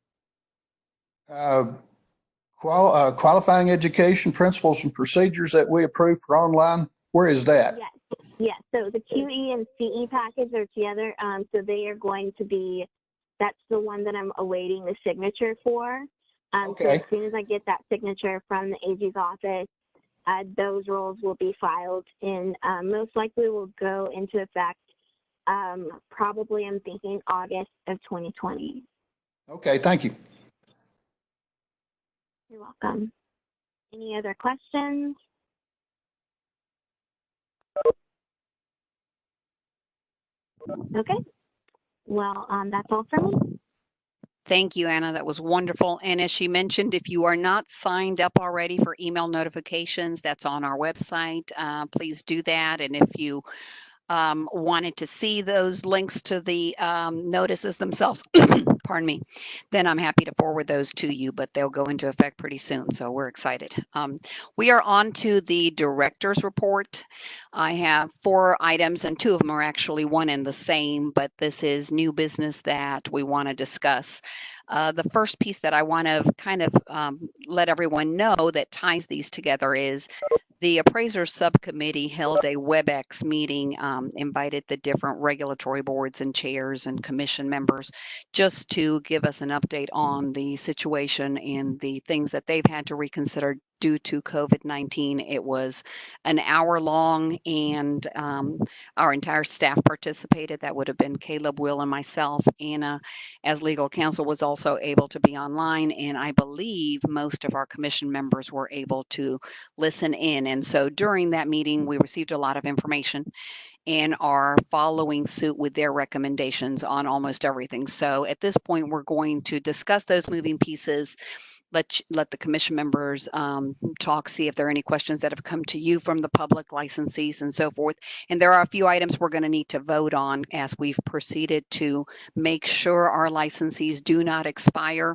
qualifying education principles and procedures that we approved for online? Where is that? Yes. So the QE and CE package are together. So they are going to be, that's the one that I'm awaiting the signature for. Okay. So as soon as I get that signature from the AG's office, those rules will be filed and most likely will go into effect Probably I'm thinking August of 2020. Okay, thank you. You're welcome. Any other questions? Okay. Well, that's all for me. Thank you, Anna. That was wonderful. And as she mentioned, if you are not signed up already for email notifications, that's on our website. Please do that. And if you wanted to see those links to the notices themselves, pardon me, then I'm happy to forward those to you, but they'll go into effect pretty soon. So we're excited. We are on to the director's report. I have 4 items and 2 of them are actually one and the same, but this is new business that we want to discuss. The first piece that I want to kind of let everyone know that ties these together is the appraisers subcommittee held a Webex meeting, invited the different regulatory boards and chairs and commission members just to give us an update on the situation and the things that they've had to reconsider due to COVID-19. It was an hour long and our entire staff participated. That would have been Caleb, Will, and myself. Anna, as legal counsel, was also able to be online, and I believe most of our commission members were able to listen in. And so during that meeting, we received a lot of information and are following suit with their recommendations on almost everything. So at this point, we're going to discuss those moving pieces. Let the commission members talk, see if there are any questions that have come to you from the public, licensees, and so forth. And there are a few items we're going to need to vote on as we've proceeded to make sure our licensees do not expire.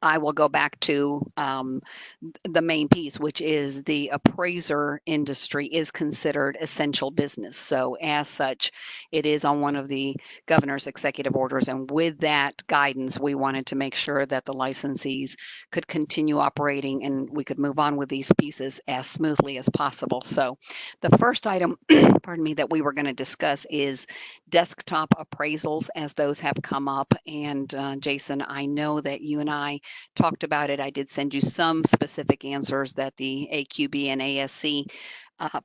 I will go back to the main piece, which is the appraiser industry is considered essential business. So as such, it is on one of the governor's executive orders. And with that guidance, we wanted to make sure that the licensees could continue operating and we could move on with these pieces as smoothly as possible. So the first item, pardon me, that we were going to discuss is desktop appraisals as those have come up. And Jason, I know that you and I talked about it. I did send you some specific answers that the AQB and ASC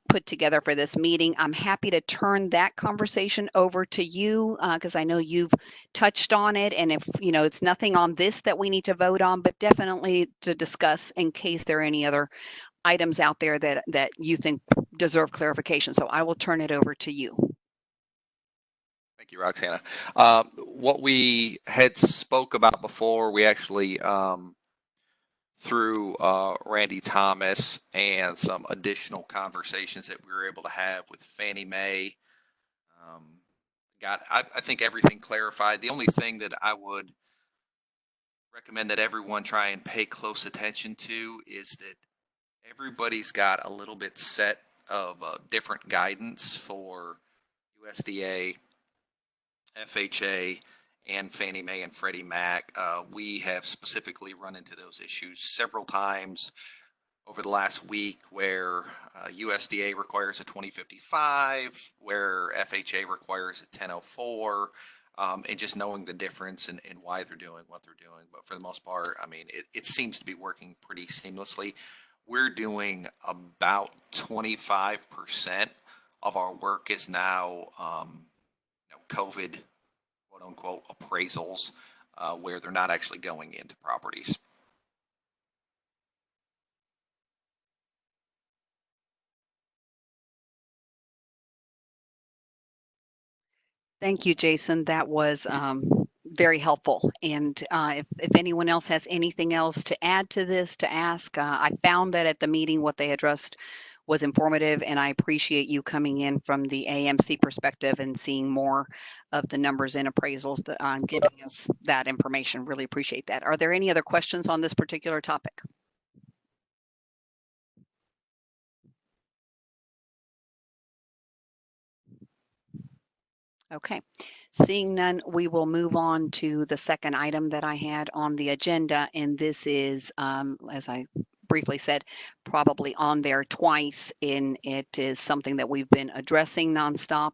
put together for this meeting. I'm happy to turn that conversation over to you because I know you've touched on it. And if, you know, it's nothing on this that we need to vote on, but definitely to discuss in case there are any other items out there that you think deserve clarification. So I will turn it over to you. Thank you, Roxana. What we had spoke about before, we actually, through Randy Thomas and some additional conversations that we were able to have with Fannie Mae, I think everything clarified. The only thing that I would recommend that everyone try and pay close attention to is that everybody's got a little bit set of different guidance for USDA, FHA, and Fannie Mae and Freddie Mac. We have specifically run into those issues several times over the last week where USDA requires a 2055, where FHA requires a 1004, and just knowing the difference and why they're doing what they're doing. But for the most part, I mean, it seems to be working pretty seamlessly. We're doing about 25% of our work is now COVID, quote unquote, appraisals, where they're not actually going into properties. Thank you, Jason. That was very helpful. And if anyone else has anything else to add to this, to ask, I found that at the meeting what they addressed was informative, and I appreciate you coming in from the AMC perspective and seeing more of the numbers and appraisals, giving us that information. Really appreciate that. Are there any other questions on this particular topic? Okay, seeing none, we will move on to the second item that I had on the agenda, and this is, as I briefly said, probably on there twice, and it is something that we've been addressing nonstop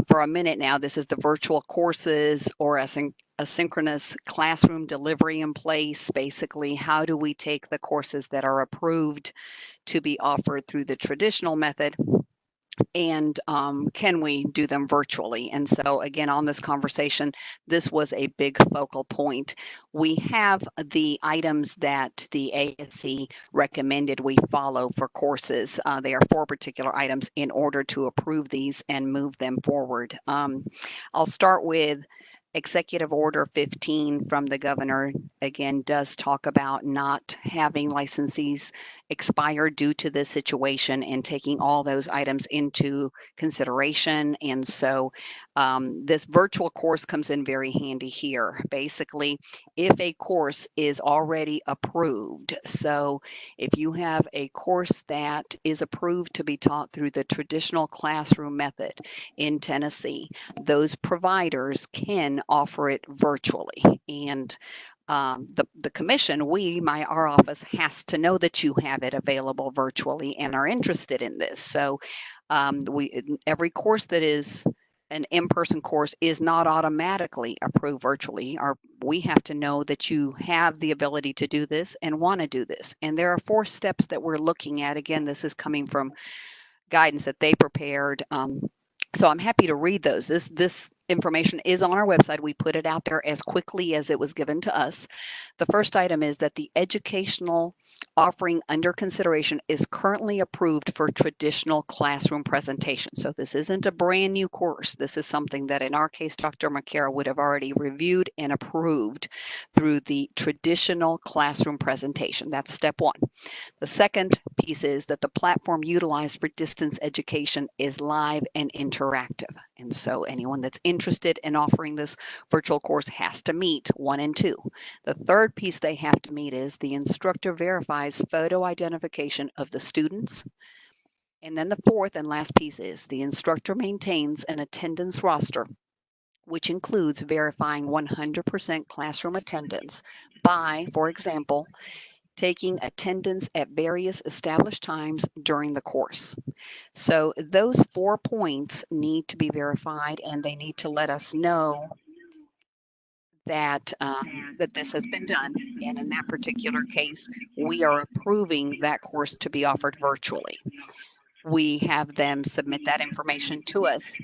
for a minute now. This is the virtual courses or asynchronous classroom delivery in place. Basically, how do we take the courses that are approved to be offered through the traditional method and can we do them virtually? And so again, on this conversation, this was a big focal point. We have the items that the ASC recommended we follow for courses. They are 4 particular items in order to approve these and move them forward. I'll start with Executive Order 15 from the governor, again, does talk about not having licensees expire due to this situation and taking all those items into consideration. And so this virtual course comes in very handy here. Basically, if a course is already approved, so if you have a course that is approved to be taught through the traditional classroom method in Tennessee, those providers can offer it virtually. And the commission, our office has to know that you have it available virtually and are interested in this. So every course that is an in-person course is not automatically approved virtually. We have to know that you have the ability to do this and want to do this. And there are 4 steps that we're looking at. Again, this is coming from guidance that they prepared. So I'm happy to read those. This information is on our website. We put it out there as quickly as it was given to us. The first item is that the educational offering under consideration is currently approved for traditional classroom presentation. So this isn't a brand new course. This is something that in our case, Dr. McCara would have already reviewed and approved through the traditional classroom presentation. That's step 1. The second piece is that the platform utilized for distance education is live and interactive. And so anyone that's interested in offering this virtual course has to meet 1 and 2. The third piece they have to meet is the instructor verifies photo identification of the students. And then the fourth and last piece is the instructor maintains an attendance roster, which includes verifying 100% classroom attendance by, for example, taking attendance at various established times during the course. So those 4 points need to be verified, and they need to let us know that that this has been done. And in that particular case, we are approving that course to be offered virtually. We have them submit that information to us.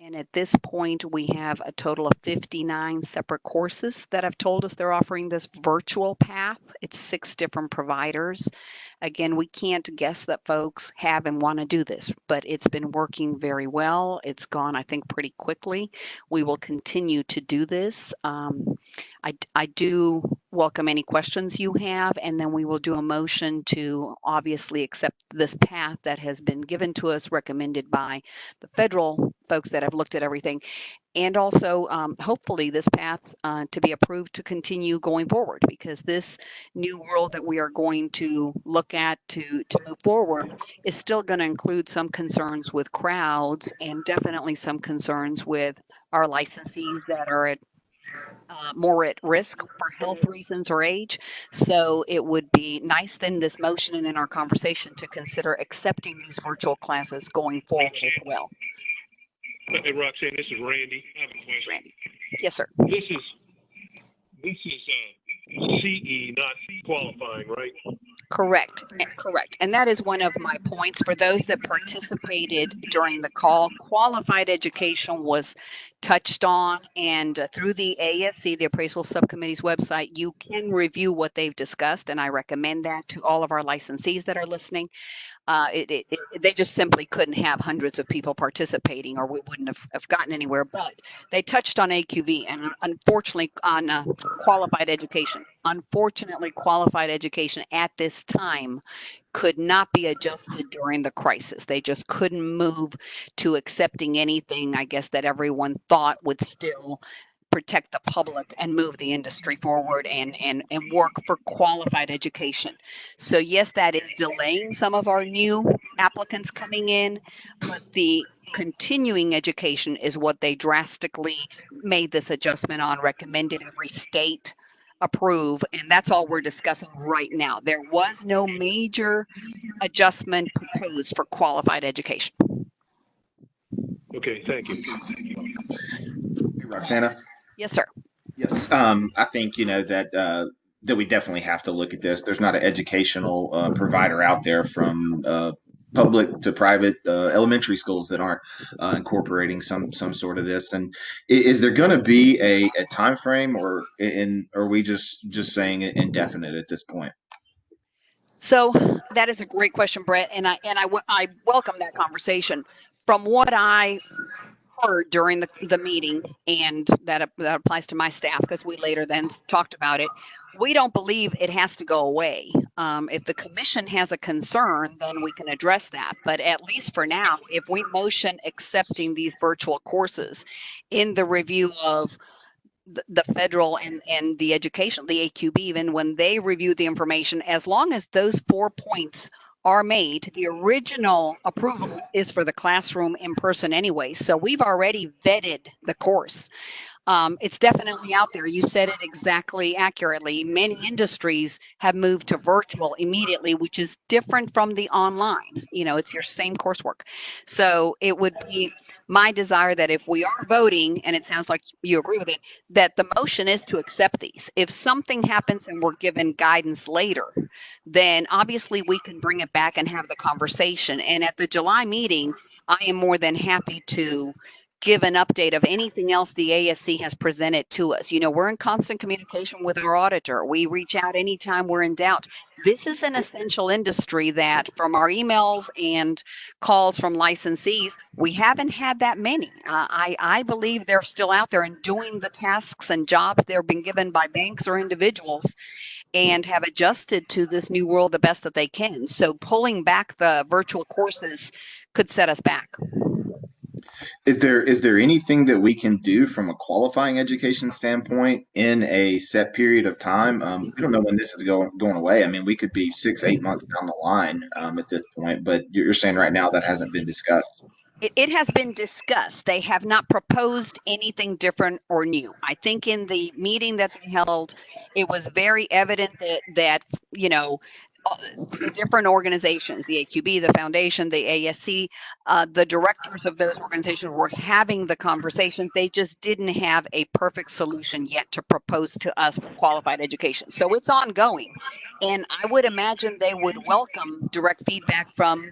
And at this point, we have a total of 59 separate courses that have told us they're offering this virtual path. It's 6 different providers. Again, we can't guess that folks have and want to do this, but it's been working very well. It's gone, I think, pretty quickly. We will continue to do this. I do welcome any questions you have, and then we will do a motion to obviously accept this path that has been given to us, recommended by the federal folks that have looked at everything, and also hopefully this path to be approved to continue going forward, because this new world that we are going to look at to move forward is still going to include some concerns with crowds and definitely some concerns with our licensees that are at more at risk for health reasons or age. So it would be nice in this motion and in our conversation to consider accepting these virtual classes going forward as well. Hey, Roxanne, this is Randy. I have a question. Randy. Yes, sir. This is CE, not qualifying, right? Correct. Correct. And that is one of my points for those that participated during the call. Qualified education was touched on, and through the ASC, the Appraisal Subcommittee's website, you can review what they've discussed, and I recommend that to all of our licensees that are listening. They just simply couldn't have hundreds of people participating, or we wouldn't have gotten anywhere. But they touched on AQV and unfortunately on qualified education. Unfortunately, qualified education at this time could not be adjusted during the crisis. They just couldn't move to accepting anything, I guess, that everyone thought would still protect the public and move the industry forward and work for qualified education. So yes, that is delaying some of our new applicants coming in, but the continuing education is what they drastically made this adjustment on, recommended every state approve, and that's all we're discussing right now. There was no major adjustment proposed for qualified education. Okay, thank you. Hey, Roxana. Yes, sir. Yes, I think that we definitely have to look at this. There's not an educational provider out there from public to private elementary schools that aren't incorporating some sort of this. And is there going to be a time frame, or are we just saying it indefinite at this point? So that is a great question, Brett, and I welcome that conversation. From what I heard during the meeting, and that applies to my staff because we later then talked about it, we don't believe it has to go away. If the commission has a concern, then we can address that. But at least for now, if we motion accepting these virtual courses in the review of the federal and the education, the AQB, even when they review the information, as long as those 4 points are made, the original approval is for the classroom in person anyway. So we've already vetted the course. It's definitely out there. You said it exactly accurately. Many industries have moved to virtual immediately, which is different from the online. You know, it's your same coursework. So it would be my desire that if we are voting, and it sounds like you agree with it, that the motion is to accept these. If something happens and we're given guidance later, then obviously we can bring it back and have the conversation. And at the July meeting, I am more than happy to give an update of anything else the ASC has presented to us. You know, we're in constant communication with our auditor. We reach out anytime we're in doubt. This is an essential industry that, from our emails and calls from licensees, we haven't had that many. I believe they're still out there and doing the tasks and jobs they've been given by banks or individuals, and have adjusted to this new world the best that they can. So pulling back the virtual courses could set us back. Is there anything that we can do from a qualifying education standpoint in a set period of time? We don't know when this is going away. I mean, we could be 6-8 months down the line at this point, but you're saying right now that hasn't been discussed. It has been discussed. They have not proposed anything different or new. I think in the meeting that they held, it was very evident that you know, the different organizations, the AQB, the foundation, the ASC, the directors of those organizations were having the conversations. They just didn't have a perfect solution yet to propose to us for qualified education. So it's ongoing. And I would imagine they would welcome direct feedback from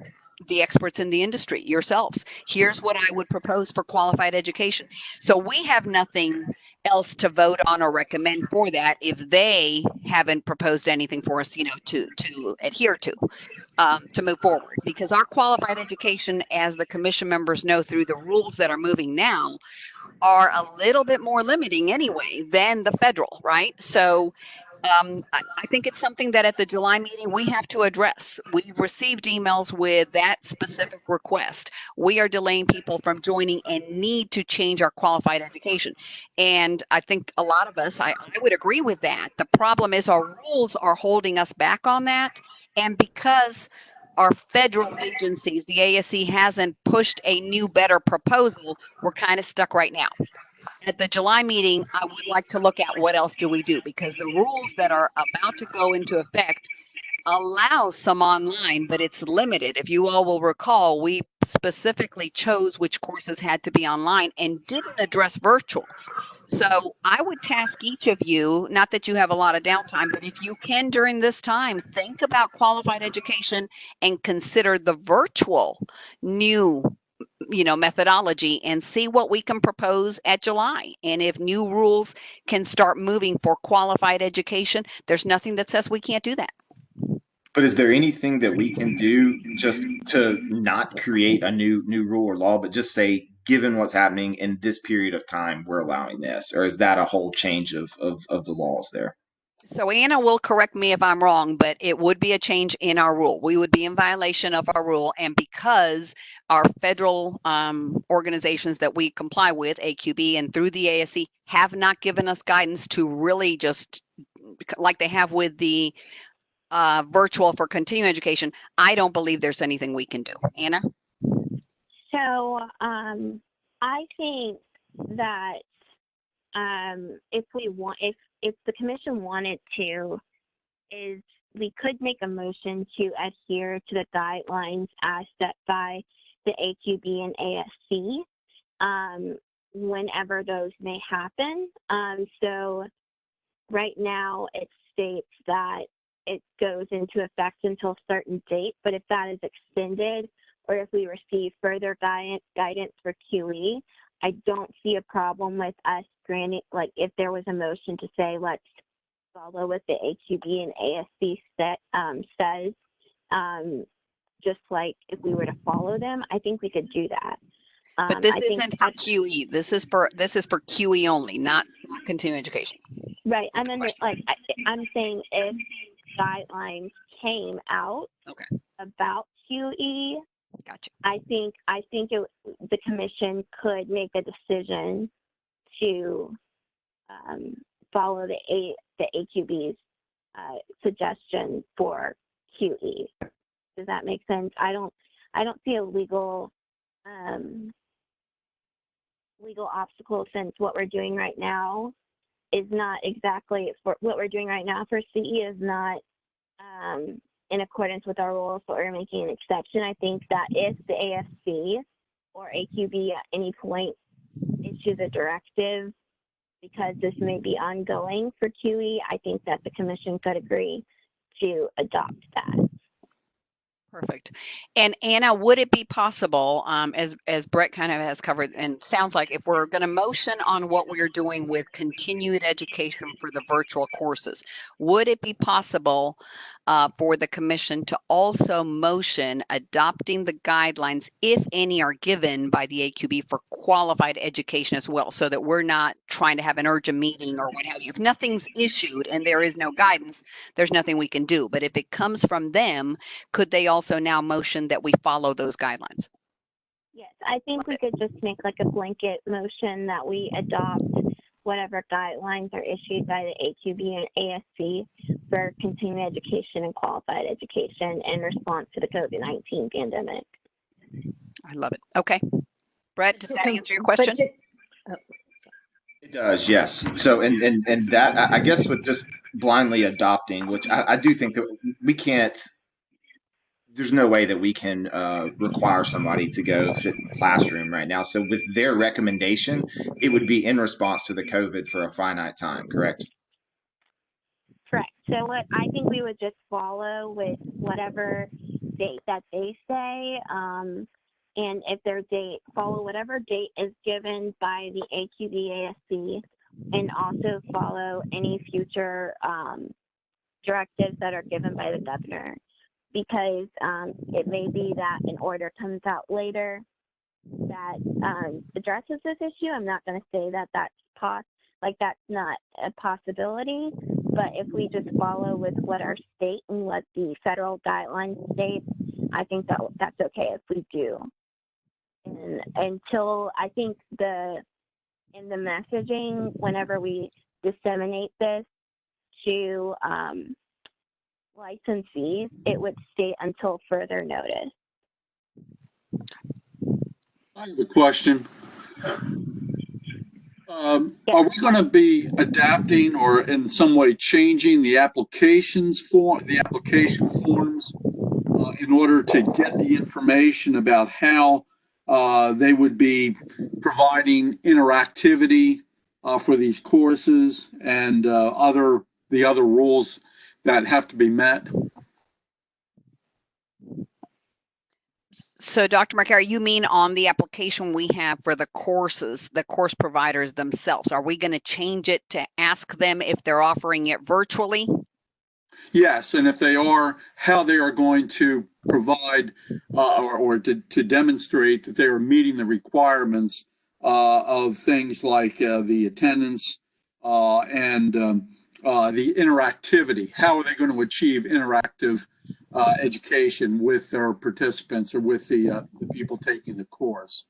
the experts in the industry, yourselves. Here's what I would propose for qualified education. So we have nothing else to vote on or recommend for that if they haven't proposed anything for us, you know, to adhere to move forward. Because our qualified education, as the commission members know through the rules that are moving now, are a little bit more limiting anyway than the federal, right? So I think it's something that at the July meeting we have to address. We've received emails with that specific request. We are delaying people from joining and need to change our qualified education. And I think a lot of us, I would agree with that. The problem is our rules are holding us back on that. And because our federal agencies, the ASC hasn't pushed a new, better proposal, we're kind of stuck right now. At the July meeting, I would like to look at what else do we do, because the rules that are about to go into effect allow some online, but it's limited. If you all will recall, we specifically chose which courses had to be online and didn't address virtual. So I would task each of you, not that you have a lot of downtime, but if you can during this time, think about qualified education and consider the virtual new methodology and see what we can propose at July. And if new rules can start moving for qualified education, there's nothing that says we can't do that. But is there anything that we can do just to not create a new rule or law, but just say, given what's happening in this period of time, we're allowing this? Or is that a whole change of the laws there? So Anna will correct me if I'm wrong, but it would be a change in our rule. We would be in violation of our rule. And because our federal organizations that we comply with, AQB and through the ASC, have not given us guidance to really just, like they have with the virtual for continuing education, I don't believe there's anything we can do. Anna? So I think that if the commission wanted to, is we could make a motion to adhere to the guidelines as set by the AQB and ASC whenever those may happen. So right now it states that it goes into effect until a certain date, but if that is extended or if we receive further guidance for QE, I don't see a problem with us granting, like if there was a motion to say, let's follow what the AQB and ASC says, just like if we were to follow them, I think we could do that. But this isn't for QE. This is for QE only, not continuing education. Right. I'm saying if guidelines came out about QE, gotcha. I think the commission could make a decision to follow the AQB's suggestion for QE. Does that make sense? I don't see a legal obstacle, since what we're doing right now is not exactly for what we're doing right now for CE is not in accordance with our rules, but we're making an exception. I think that if the ASC or AQB at any point issues a directive, because this may be ongoing for QE, I think that the commission could agree to adopt that. Perfect. And Anna, would it be possible, as Brett kind of has covered, and sounds like if we're going to motion on what we're doing with continued education for the virtual courses, would it be possible for the commission to also motion adopting the guidelines, if any are given by the AQB, for qualified education as well, so that we're not trying to have an urgent meeting or what have you? If nothing's issued and there is no guidance, there's nothing we can do. But if it comes from them, could they also now motion that we follow those guidelines? Yes, I think we could just make like a blanket motion that we adopt whatever guidelines are issued by the AQB and ASC for continuing education and qualified education in response to the COVID-19 pandemic. I love it. Okay. Brett, does that answer your question? It does, yes. So, and that, I guess with just blindly adopting, which I do think that we can't, there's no way that we can require somebody to go sit in the classroom right now. So with their recommendation, it would be in response to the COVID for a finite time, correct? Correct. So what I think we would just follow with whatever date that they say, and if their date, follow whatever date is given by the AQB ASC, and also follow any future directives that are given by the governor. Because it may be that an order comes out later that addresses this issue. I'm not going to say that that's not a possibility, but if we just follow with what our state and what the federal guidelines state, I think that's okay if we do. And until I think in the messaging, whenever we disseminate this to licensees, it would state until further notice. I have a question. Are we going to be adapting or in some way changing the application forms in order to get the information about how they would be providing interactivity for these courses and the other rules that have to be met? So, Dr. Marcari, you mean on the application we have for the courses, the course providers themselves? Are we going to change it to ask them if they're offering it virtually? Yes, and if they are, how they are going to provide or to demonstrate that they are meeting the requirements of things like the attendance and the interactivity. How are they going to achieve interactive education with their participants or with the people taking the course?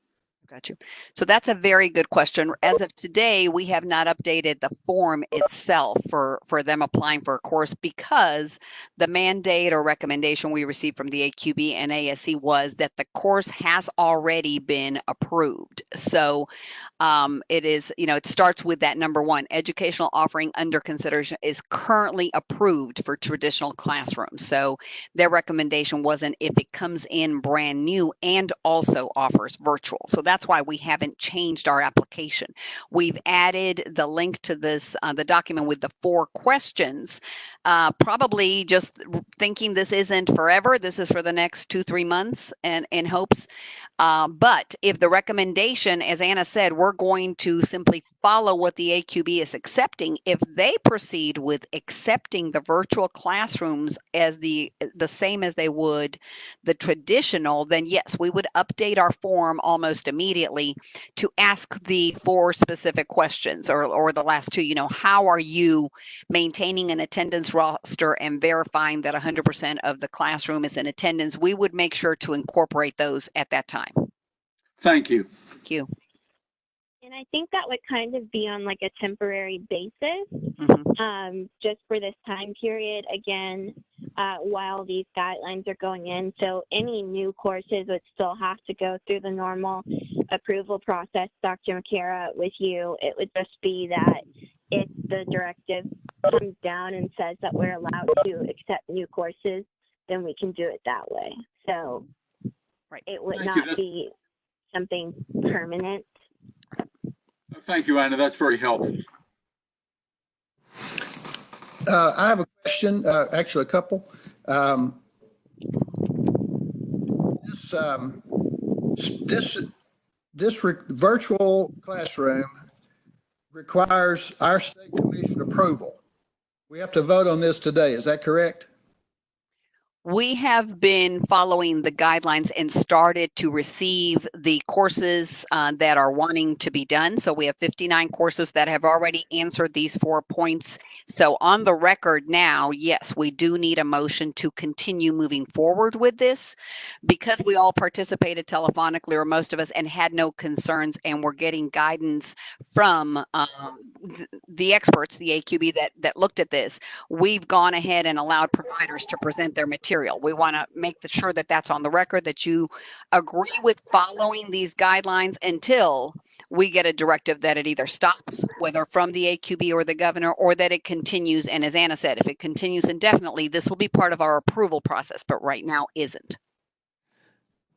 Got you. So that's a very good question. As of today, we have not updated the form itself for them applying for a course, because the mandate or recommendation we received from the AQB and ASC was that the course has already been approved. So it is, it starts with that number one, educational offering under consideration is currently approved for traditional classrooms. So their recommendation wasn't if it comes in brand new and also offers virtual. So that's that's why we haven't changed our application. We've added the link to this, the document with the 4 questions, probably just thinking this isn't forever. This is for the next 2-3 months, and in hopes. But if the recommendation, as Anna said, we're going to simply follow what the AQB is accepting. If they proceed with accepting the virtual classrooms as the same as they would the traditional, then yes, we would update our form almost immediately to ask the 4 specific questions, or the last 2. How are you maintaining an attendance roster and verifying that 100% of the classroom is in attendance? We would make sure to incorporate those at that time. Thank you. Thank you. And I think that would kind of be on like a temporary basis, just for this time period, again, while these guidelines are going in. So any new courses would still have to go through the normal approval process, Dr. McCara, with you. It would just be that if the directive comes down and says that we're allowed to accept new courses, then we can do it that way. So it would not be something permanent. Thank you, Anna. That's very helpful. I have a question, actually a couple. This virtual classroom requires our state commission approval. We have to vote on this today. Is that correct? We have been following the guidelines and started to receive the courses that are wanting to be done. So we have 59 courses that have already answered these 4 points. So on the record now, yes, we do need a motion to continue moving forward with this, because we all participated telephonically, or most of us, and had no concerns, and we're getting guidance from the experts, the AQB that looked at this. We've gone ahead and allowed providers to present their material. We want to make sure that that's on the record, that you agree with following these guidelines until we get a directive that it either stops, whether from the AQB or the governor, or that it continues. And as Anna said, if it continues indefinitely, this will be part of our approval process, but right now isn't.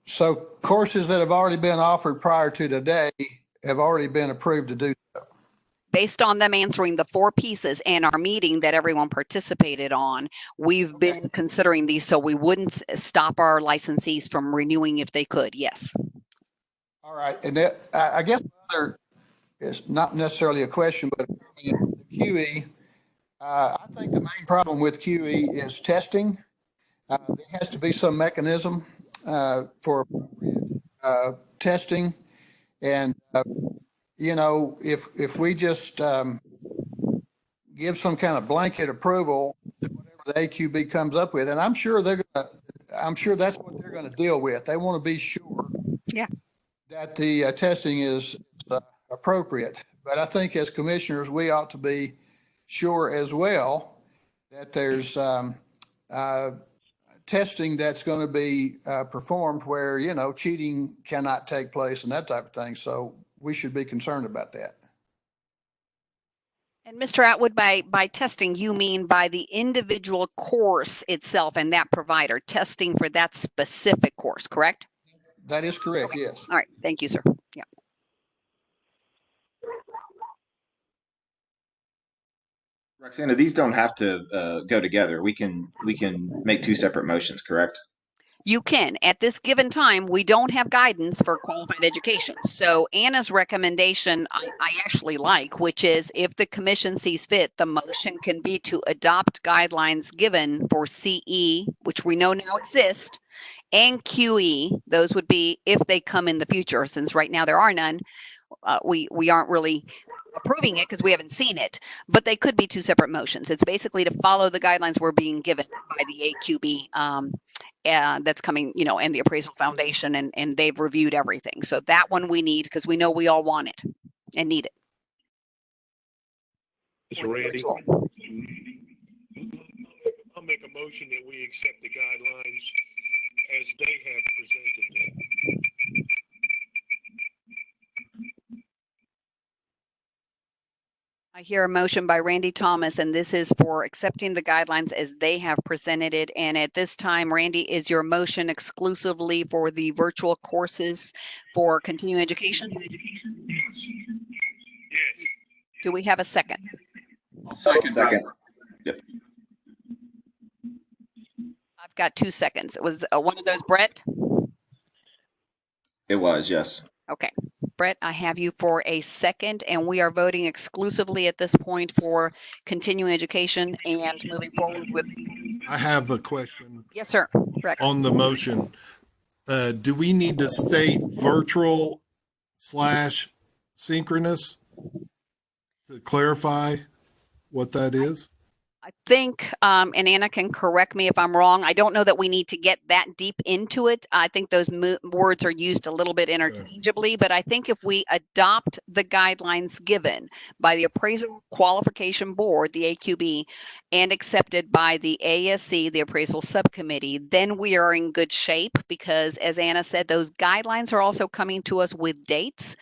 So courses that have already been offered prior to today have already been approved to do so. Based on them answering the 4 pieces and our meeting that everyone participated on, we've been considering these, so we wouldn't stop our licensees from renewing if they could. Yes. All right. And that, I guess another is not necessarily a question, but the QE, I think the main problem with QE is testing. There has to be some mechanism for testing. And, if we just give some kind of blanket approval to whatever the AQB comes up with, and I'm sure that's what they're going to deal with. They want to be sure that the testing is appropriate. But I think as commissioners, we ought to be sure as well that there's testing that's going to be performed where, cheating cannot take place and that type of thing. So we should be concerned about that. And Mr. Atwood, by testing, you mean by the individual course itself and that provider testing for that specific course, correct? That is correct, yes. All right, thank you, sir. Yeah. Roxana, these don't have to go together. We can make 2 separate motions, correct? You can. At this given time, we don't have guidance for qualified education. So Anna's recommendation I actually like, which is if the commission sees fit, the motion can be to adopt guidelines given for CE, which we know now exist, and QE. Those would be if they come in the future, since right now there are none. We aren't really approving it because we haven't seen it, but they could be 2 separate motions. It's basically to follow the guidelines we're being given by the AQB that's coming, and the Appraisal Foundation, and they've reviewed everything. So that one we need because we know we all want it and need it. Mr. Randy, I'll make a motion that we accept the guidelines as they have presented them. I hear a motion by Randy Thomas, and this is for accepting the guidelines as they have presented it. And at this time, Randy, is your motion exclusively for the virtual courses for continuing education? Yes. Do we have a second? I'll second. Second. Yep. I've got 2 seconds. Was one of those Brett? It was, yes. Okay. Brett, I have you for a second, and we are voting exclusively at this point for continuing education and moving forward with. I have a question Yes, sir. Rex. on the motion. Do we need to state virtual / synchronous to clarify what that is? I think, and Anna can correct me if I'm wrong, I don't know that we need to get that deep into it. I think those words are used a little bit interchangeably, but I think if we adopt the guidelines given by the Appraisal Qualification Board, the AQB, and accepted by the ASC, the Appraisal Subcommittee, then we are in good shape because, as Anna said, those guidelines are also coming to us with dates,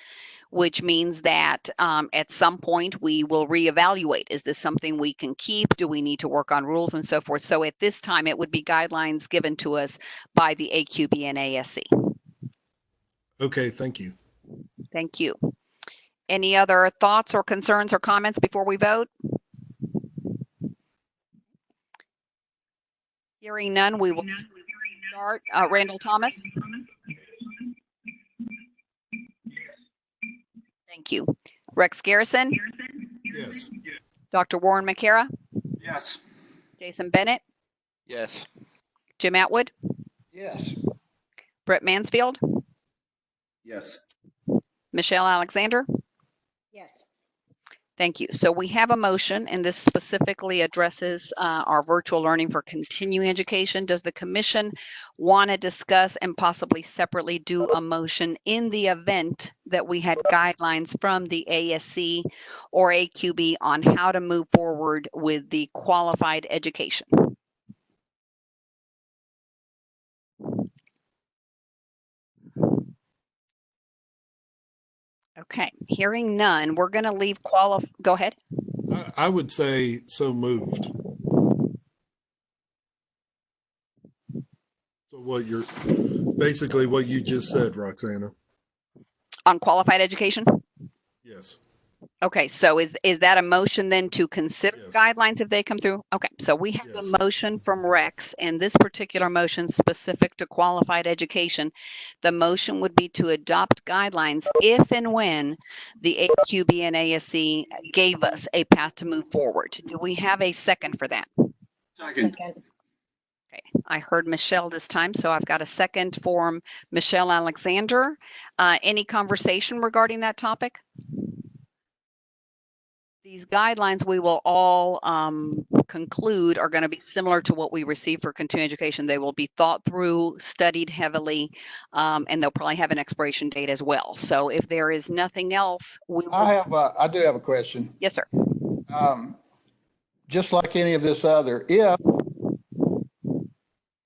which means that at some point we will reevaluate. Is this something we can keep? Do we need to work on rules and so forth? So at this time, it would be guidelines given to us by the AQB and ASC. Okay, thank you. Thank you. Any other thoughts or concerns or comments before we vote? Hearing none, we will start. Randall Thomas? Thank you. Rex Garrison? Yes. Dr. Warren McCara? Yes. Jason Bennett? Yes. Jim Atwood? Yes. Brett Mansfield? Yes. Michelle Alexander? Yes. Thank you. So we have a motion, and this specifically addresses our virtual learning for continuing education. Does the commission want to discuss and possibly separately do a motion in the event that we had guidelines from the ASC or AQB on how to move forward with the qualified education? Okay, hearing none, we're going to leave go ahead. I would say so moved. So basically what you just said, Roxana. On qualified education? Yes. Okay, so is that a motion then to consider Yes. guidelines if they come through? Okay, so we have Yes. a motion from Rex, and this particular motion specific to qualified education. The motion would be to adopt guidelines if and when the AQB and ASC gave us a path to move forward. Do we have a second for that? Second. Okay, I heard Michelle this time, so I've got a second for Michelle Alexander. Any conversation regarding that topic? These guidelines we will all conclude are going to be similar to what we receive for continuing education. They will be thought through, studied heavily, and they'll probably have an expiration date as well. So if there is nothing else, we will. I do have a question. Yes, sir. Just like any of this other, if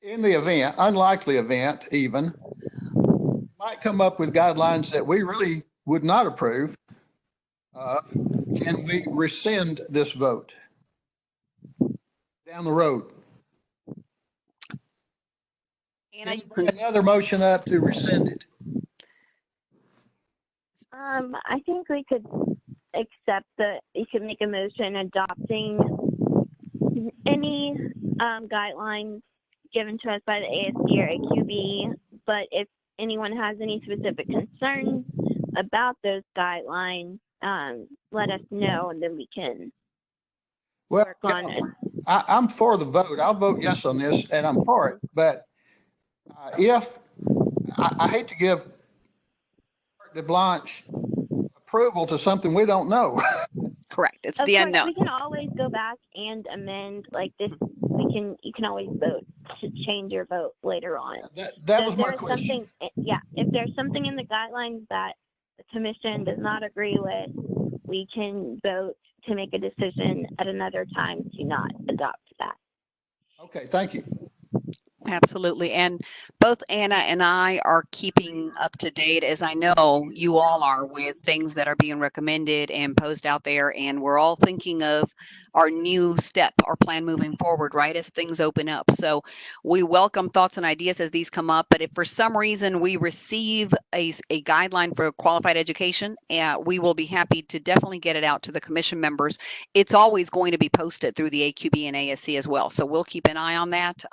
in the event, unlikely event even, might come up with guidelines that we really would not approve, can we rescind this vote down the road? Anna, Bring another motion up to rescind it. I think we could you could make a motion adopting any guidelines given to us by the ASC or AQB, but if anyone has any specific concerns about those guidelines, let us know and then we can work on it. I'm for the vote. I'll vote yes on this and I'm for it. But if I hate to give de Blanche approval to something we don't know. Correct. It's Of the course, unknown. we can always go back and amend like this. You can always vote to change your vote later on. That was my question. If there's something in the guidelines that the commission does not agree with, we can vote to make a decision at another time to not adopt that. Okay, thank you. Absolutely. And both both Anna and I are keeping up to date, as I know you all are, with things that are being recommended and posted out there. And we're all thinking of our new step, our plan moving forward, right, as things open up. So we welcome thoughts and ideas as these come up. But if for some reason we receive a guideline for qualified education, we will be happy to definitely get it out to the commission members. It's always going to be posted through the AQB and ASC as well. So we'll keep an eye on that.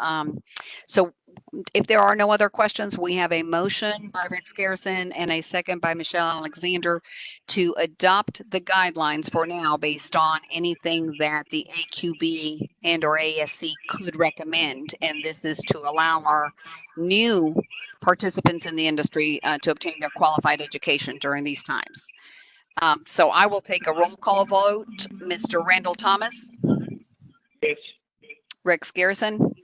So if there are no other questions, we have a motion by Rick Scarrison and a second by Michelle Alexander to adopt the guidelines for now based on anything that the AQB and or ASC could recommend. And this is to allow our new participants in the industry to obtain their qualified education during these times. So I will take a roll call vote. Mr. Randall Thomas? Yes. Rick Scarrison?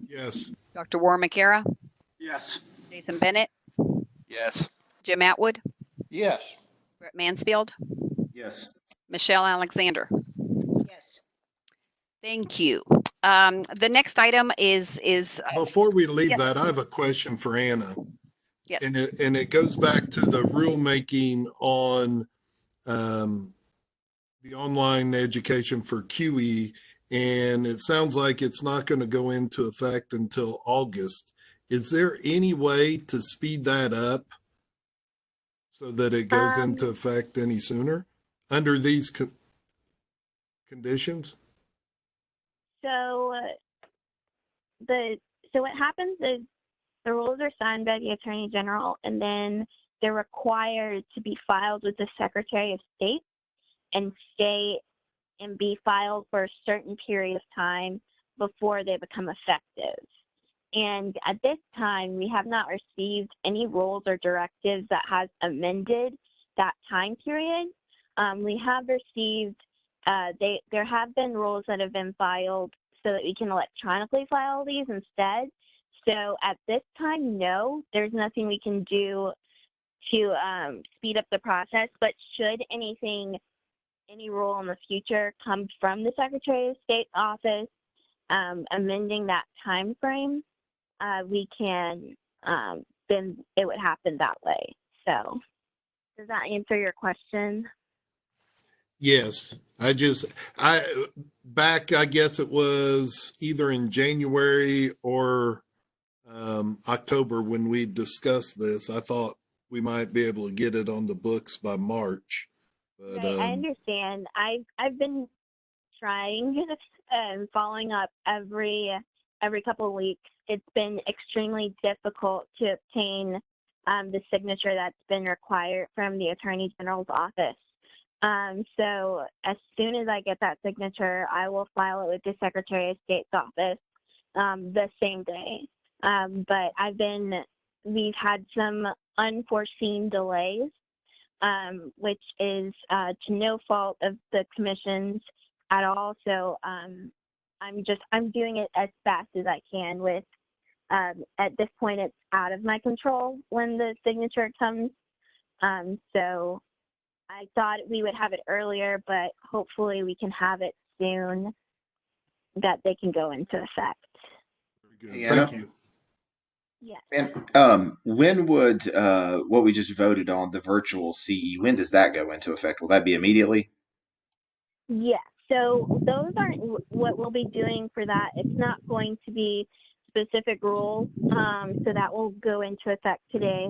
Yes. Dr. Warren McCara? Yes. Jason Bennett? Yes. Jim Atwood? Yes. Brett Mansfield? Yes. Michelle Alexander? Yes. Thank you. The next item is Before we leave yes. that, I have a question for Anna. Yes. And it goes back to the rulemaking on the online education for QE. And it sounds like it's not going to go into effect until August. Is there any way to speed that up so that it goes into effect any sooner under these conditions? So what happens is the rules are signed by the Attorney General, and then they're required to be filed with the Secretary of State and stay and be filed for a certain period of time before they become effective. And at this time, we have not received any rules or directives that has amended that time period. We have received, there have been rules that have been filed so that we can electronically file these instead. So at this time, no, there's nothing we can do to speed up the process, but should any rule in the future come from the Secretary of State's office amending that time frame, we can, then it would happen that way. So does that answer your question? Yes. I guess it was either in January or October when we discussed this. I thought we might be able to get it on the books by March. But, right, I understand. I've been trying and following up every couple of weeks. It's been extremely difficult to obtain the signature that's been required from the Attorney General's office. So as soon as I get that signature, I will file it with the Secretary of State's office the same day. But we've had some unforeseen delays, which is to no fault of the commissions at all. So I'm doing it as fast as I can with, at this point, it's out of my control when the signature comes. So I thought we would have it earlier, but hopefully we can have it soon that they can go into effect. Very good. Hey, Thank Anna? you. Yes. And when would what we just voted on, the virtual CE, when does that go into effect? Will that be immediately? Yes. So those aren't what we'll be doing for that. It's not going to be specific rules. So that will go into effect today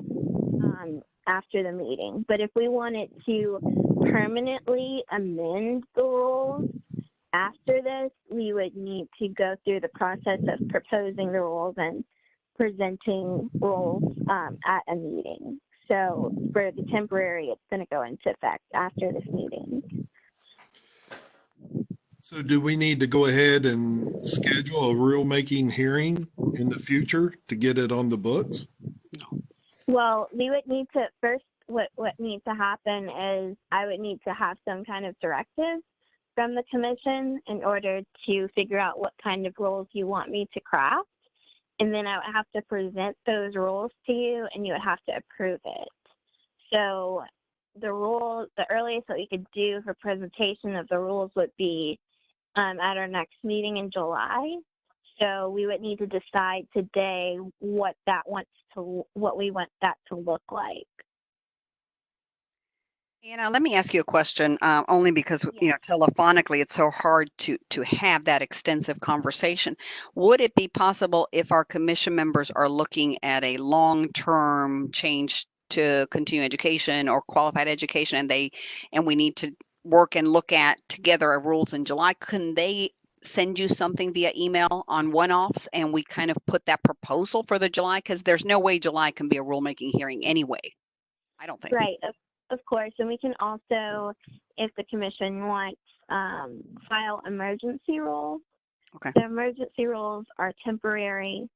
after the meeting. But if we wanted to permanently amend the rules after this, we would need to go through the process of proposing the rules and presenting rules at a meeting. So for the temporary, it's going to go into effect after this meeting. So do we need to go ahead and schedule a rulemaking hearing in the future to get it on the books? Well, we would need to first, what needs to happen is I would need to have some kind of directive from the commission in order to figure out what kind of rules you want me to craft. And then I would have to present those rules to you and you would have to approve it. So the earliest that we could do for presentation of the rules would be at our next meeting in July. So we would need to decide today what we want that to look like. Anna, let me ask you a question, only because, telephonically, it's so hard to have that extensive conversation. Would it be possible if our commission members are looking at a long-term change to continuing education or qualified education, and we need to work and look at together rules in July, couldn't they send you something via email on one-offs, and we kind of put that proposal for the July? Because there's no way July can be a rulemaking hearing anyway, I don't think. Right, of course. And we can also, if the commission wants, file emergency rules. Okay. The emergency rules are temporary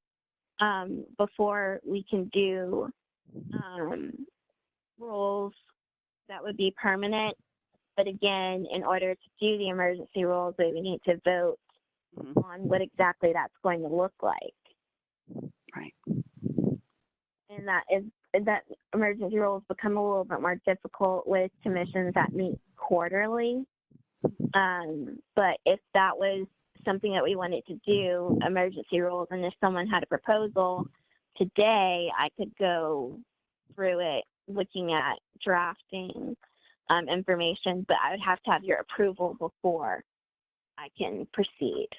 before we can do rules that would be permanent. But again, in order to do the emergency rules, we need to vote on what exactly that's going to look like. Right. And that emergency rules become a little bit more difficult with commissions that meet quarterly. But if that was something that we wanted to do, emergency rules, and if someone had a proposal today, I could go through it looking at drafting information, but I would have to have your approval before I can proceed.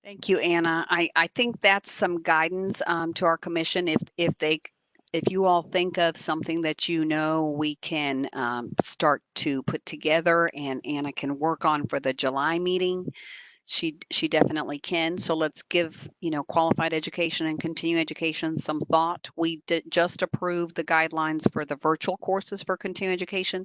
Thank you, Anna. I think that's some guidance to our commission. If you all think of something that we can start to put together and Anna can work on for the July meeting, she definitely can. So let's give qualified education and continuing education some thought. We just approved the guidelines for the virtual courses for continuing education.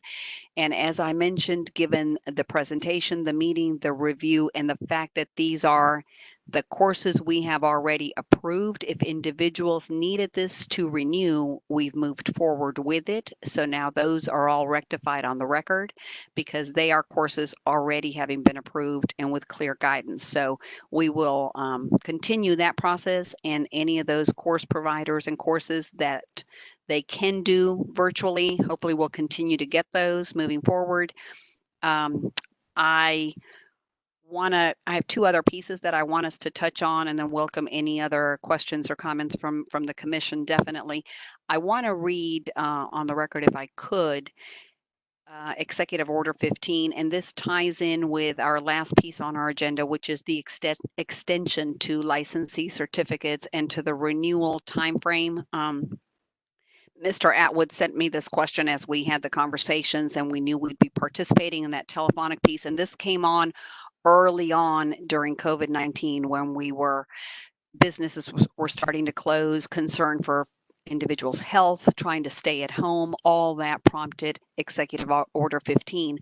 And as I mentioned, given the presentation, the meeting, the review, and the fact that these are the courses we have already approved, if individuals needed this to renew, we've moved forward with it. So now those are all rectified on the record because they are courses already having been approved and with clear guidance. So we will continue that process, and any of those course providers and courses that they can do virtually, hopefully we'll continue to get those moving forward. I have two other pieces that I want us to touch on, and then welcome any other questions or comments from the commission. Definitely, I want to read on the record, if I could, Executive Order 15, and this ties in with our last piece on our agenda, which is the extension to licensee certificates and to the renewal timeframe. Mr. Atwood sent me this question as we had the conversations, and we knew we'd be participating in that telephonic piece. And this came on early on during COVID-19 when businesses were starting to close, concern for individuals' health, trying to stay at home. All that prompted Executive Order 15.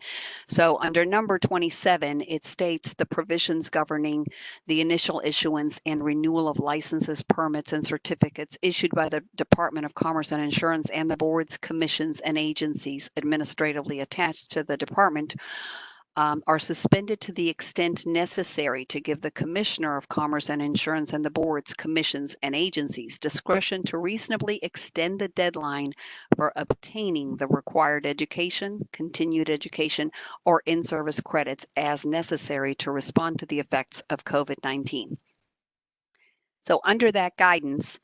So under number 27, it states the provisions governing the initial issuance and renewal of licenses, permits, and certificates issued by the Department of Commerce and Insurance and the boards, commissions, and agencies administratively attached to the department are suspended to the extent necessary to give the Commissioner of Commerce and Insurance and the boards, commissions, and agencies discretion to reasonably extend the deadline for obtaining the required education, continued education, or in-service credits as necessary to respond to the effects of COVID-19. So under that guidance,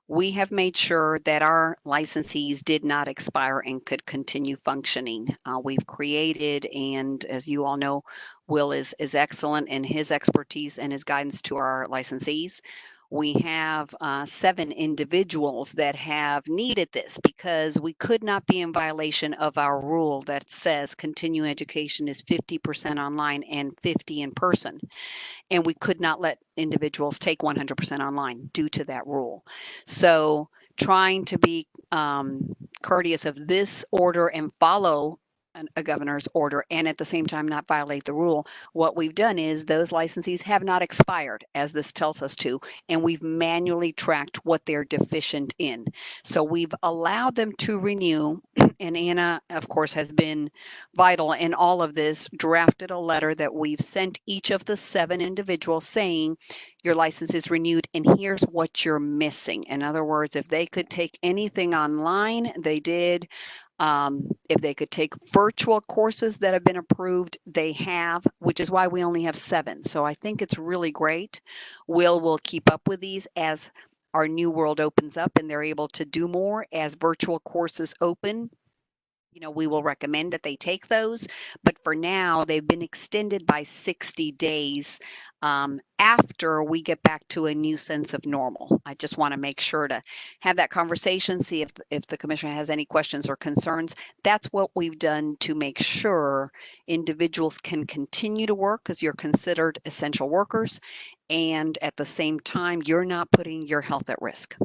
we have made sure that our licensees did not expire and could continue functioning. We've created, and as you all know, Will is excellent in his expertise and his guidance to our licensees. We have 7 individuals that have needed this because we could not be in violation of our rule that says continuing education is 50% online and 50% in person. And we could not let individuals take 100% online due to that rule. So trying to be courteous of this order and follow a governor's order and at the same time not violate the rule, what we've done is those licensees have not expired as this tells us to, and we've manually tracked what they're deficient in. So we've allowed them to renew, and Anna, of course, has been vital in all of this, drafted a letter that we've sent each of the 7 individuals saying, your license is renewed and here's what you're missing. In other words, if they could take anything online, they did. If they could take virtual courses that have been approved, they have, which is why we only have 7. So I think it's really great. We'll keep up with these as our new world opens up and they're able to do more. As virtual courses open, we will recommend that they take those. But for now, they've been extended by 60 days after we get back to a new sense of normal. I just want to make sure to have that conversation, see if the commissioner has any questions or concerns. That's what we've done to make sure individuals can continue to work because you're considered essential workers. And at the same time, you're not putting your health at risk.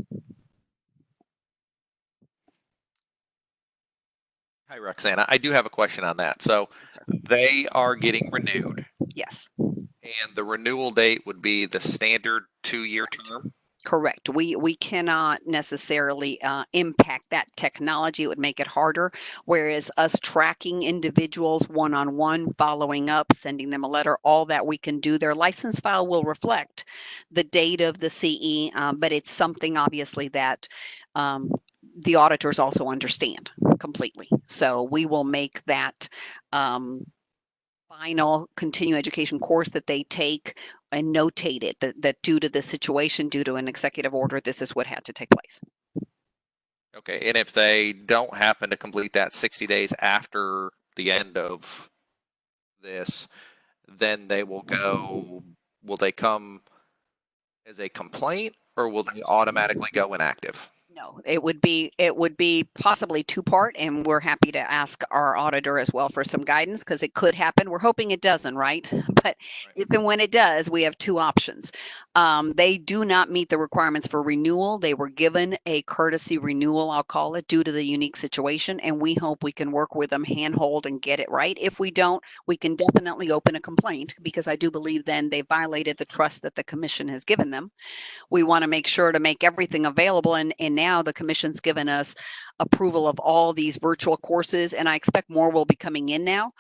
Hi, Roxana. I do have a question on that. So they are getting renewed, Yes, and the renewal date would be the standard 2-year term? correct. We cannot necessarily impact that technology. It would make it harder. Whereas us tracking individuals one-on-one, following up, sending them a letter, all that we can do. Their license file will reflect the date of the CE, but it's something obviously that the auditors also understand completely. So we will make that final continuing education course that they take and notate it that due to the situation, due to an executive order, this is what had to take place. Okay, and if they don't happen to complete that 60 days after the end of this, then they will they come as a complaint or will they automatically go inactive? No, it would be possibly 2-part, and we're happy to ask our auditor as well for some guidance because it could happen. We're hoping it doesn't, right? But if and when it does, we have 2 options. They do not meet the requirements for renewal. They were given a courtesy renewal, I'll call it, due to the unique situation, and we hope we can work with them, handhold, and get it right. If we don't, we can definitely open a complaint because I do believe then they violated the trust that the commission has given them. We want to make sure to make everything available. And now the commission's given us approval of all these virtual courses, and I expect more will be coming in now.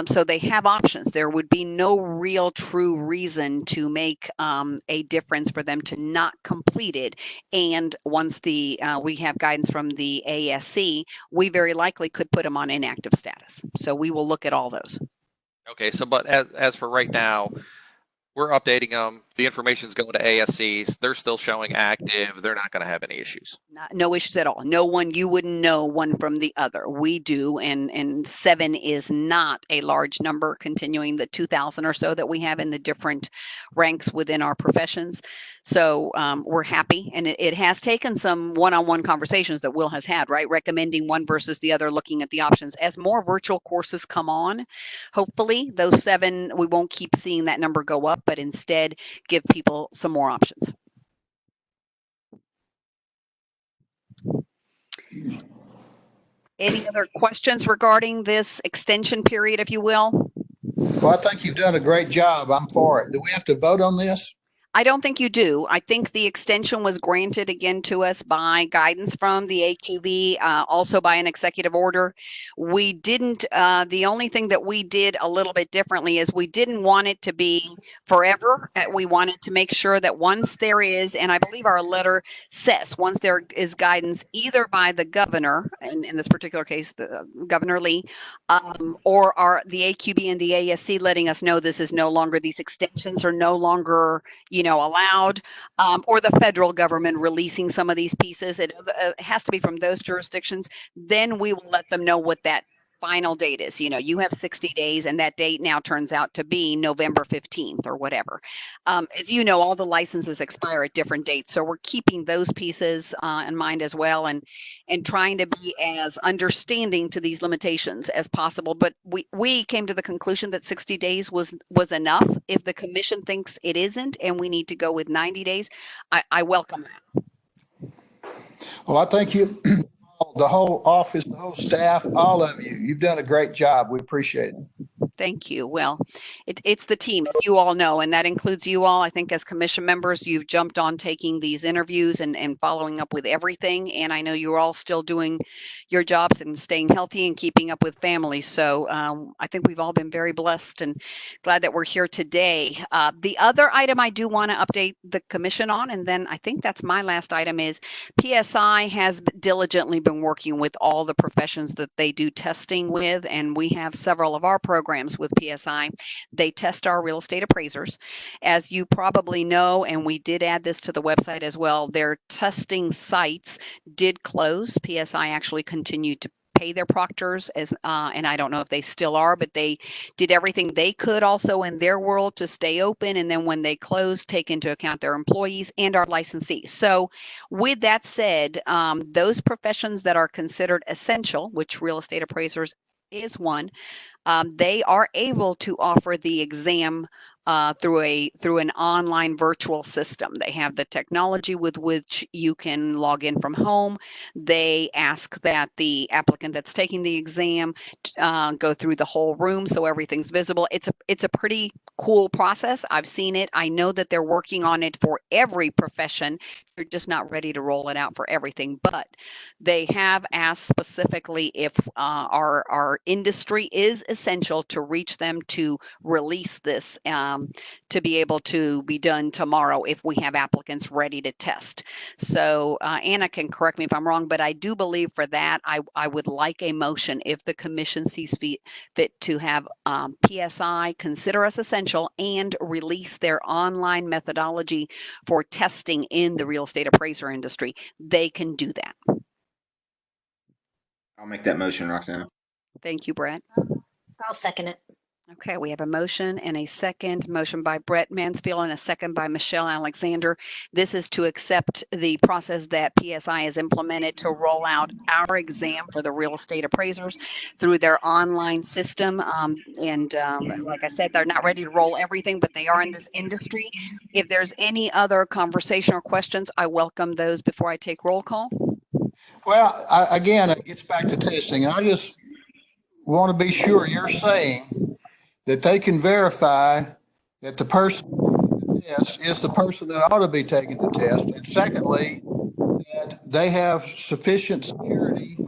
So they have options. There would be no real true reason to make a difference for them to not complete it. And once we have guidance from the ASC, we very likely could put them on inactive status. So we will look at all those. Okay, so but as for right now, we're updating them. The information's going to ASCs. They're still showing active. They're not going to have any issues. No issues at all. No one, you wouldn't know one from the other. We do, and 7 is not a large number, continuing the 2,000 or so that we have in the different ranks within our professions. So we're happy, and it has taken some one-on-one conversations that Will has had, right? Recommending one versus the other, looking at the options. As more virtual courses come on, hopefully those 7, we won't keep seeing that number go up, but instead give people some more options. Any other questions regarding this extension period, if you will? Well, I think you've done a great job. I'm for it. Do we have to vote on this? I don't think you do. I think the extension was granted again to us by guidance from the AQB, also by an executive order. We didn't, the only thing that we did a little bit differently is we didn't want it to be forever. We wanted to make sure that once there is, and I believe our letter says, once there is guidance either by the governor, and in this particular case, Governor Lee, or the AQB and the ASC letting us know this is no longer, these extensions are no longer, allowed, or the federal government releasing some of these pieces. It has to be from those jurisdictions. Then we will let them know what that final date is. You have 60 days, and that date now turns out to be November 15th or whatever. As you know, all the licenses expire at different dates. So we're keeping those pieces in mind as well, and trying to be as understanding to these limitations as possible. But we came to the conclusion that 60 days was enough. If the commission thinks it isn't, and we need to go with 90 days, I welcome that. Well, I thank you, the whole office, the whole staff, all of you. You've done a great job. We appreciate it. Thank you. Well, it's the team, as you all know, and that includes you all. I think as commission members, you've jumped on taking these interviews and following up with everything. And I know you're all still doing your jobs and staying healthy and keeping up with families. So I think we've all been very blessed and glad that we're here today. The other item I do want to update the commission on, and then I think that's my last item, is PSI has diligently been working with all the professions that they do testing with, and we have several of our programs with PSI. They test our real estate appraisers. As you probably know, and we did add this to the website as well, their testing sites did close. PSI actually continued to pay their proctors as and I don't know if they still are, but they did everything they could also in their world to stay open, and then when they closed, take into account their employees and our licensees. So with that said, those professions that are considered essential, which real estate appraisers is one, they are able to offer the exam through an online virtual system. They have the technology with which you can log in from home. They ask that the applicant that's taking the exam go through the whole room so everything's visible. It's a pretty cool process. I've seen it. I know that they're working on it for every profession. They're just not ready to roll it out for everything, but they have asked specifically if our industry is essential to reach them to release this to be able to be done tomorrow if we have applicants ready to test. So Anna can correct me if I'm wrong, but I do believe for that, I would like a motion if the commission sees fit to have PSI consider us essential and release their online methodology for testing in the real estate appraiser industry. They can do that. I'll make that motion, Roxana. Thank you, Brett. I'll second it. Okay, we have a motion and a second. Motion by Brett Mansfield and a second by Michelle Alexander. This is to accept the process that PSI has implemented to roll out our exam for the real estate appraisers through their online system. Like I said, they're not ready to roll everything, but they are in this industry. If there's any other conversation or questions, I welcome those before I take roll call. Well, again, it gets back to testing. I just want to be sure you're saying that they can verify that the person taking the test is the person that ought to be taking the test. And secondly, that they have sufficient security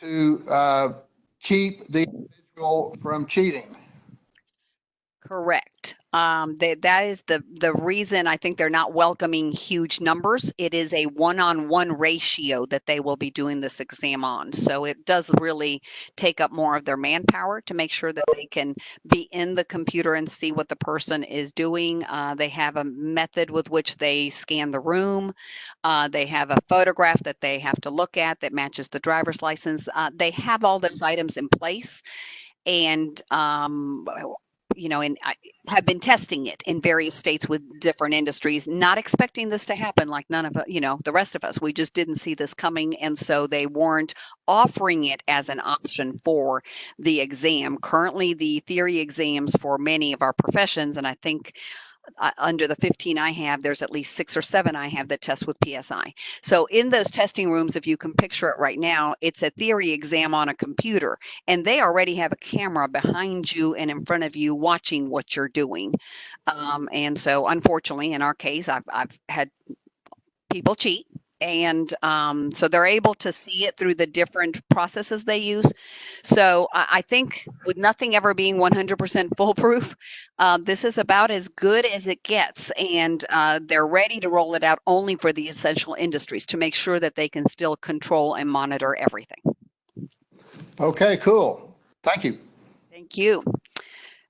to keep the individual from cheating. Correct. That is the reason I think they're not welcoming huge numbers. It is a one-on-one ratio that they will be doing this exam on. So it does really take up more of their manpower to make sure that they can be in the computer and see what the person is doing. They have a method with which they scan the room. They have a photograph that they have to look at that matches the driver's license. They have all those items in place. And and I have been testing it in various states with different industries, not expecting this to happen like none of the rest of us. We just didn't see this coming. And so they weren't offering it as an option for the exam. Currently, the theory exams for many of our professions, and I think under the 15 I have, there's at least 6 or 7 I have that test with PSI. So in those testing rooms, if you can picture it right now, it's a theory exam on a computer, and they already have a camera behind you and in front of you watching what you're doing. And so unfortunately, in our case, I've had people cheat. And so they're able to see it through the different processes they use. So I think with nothing ever being 100% foolproof, this is about as good as it gets. And they're ready to roll it out only for the essential industries to make sure that they can still control and monitor everything. Okay, cool. Thank you. Thank you.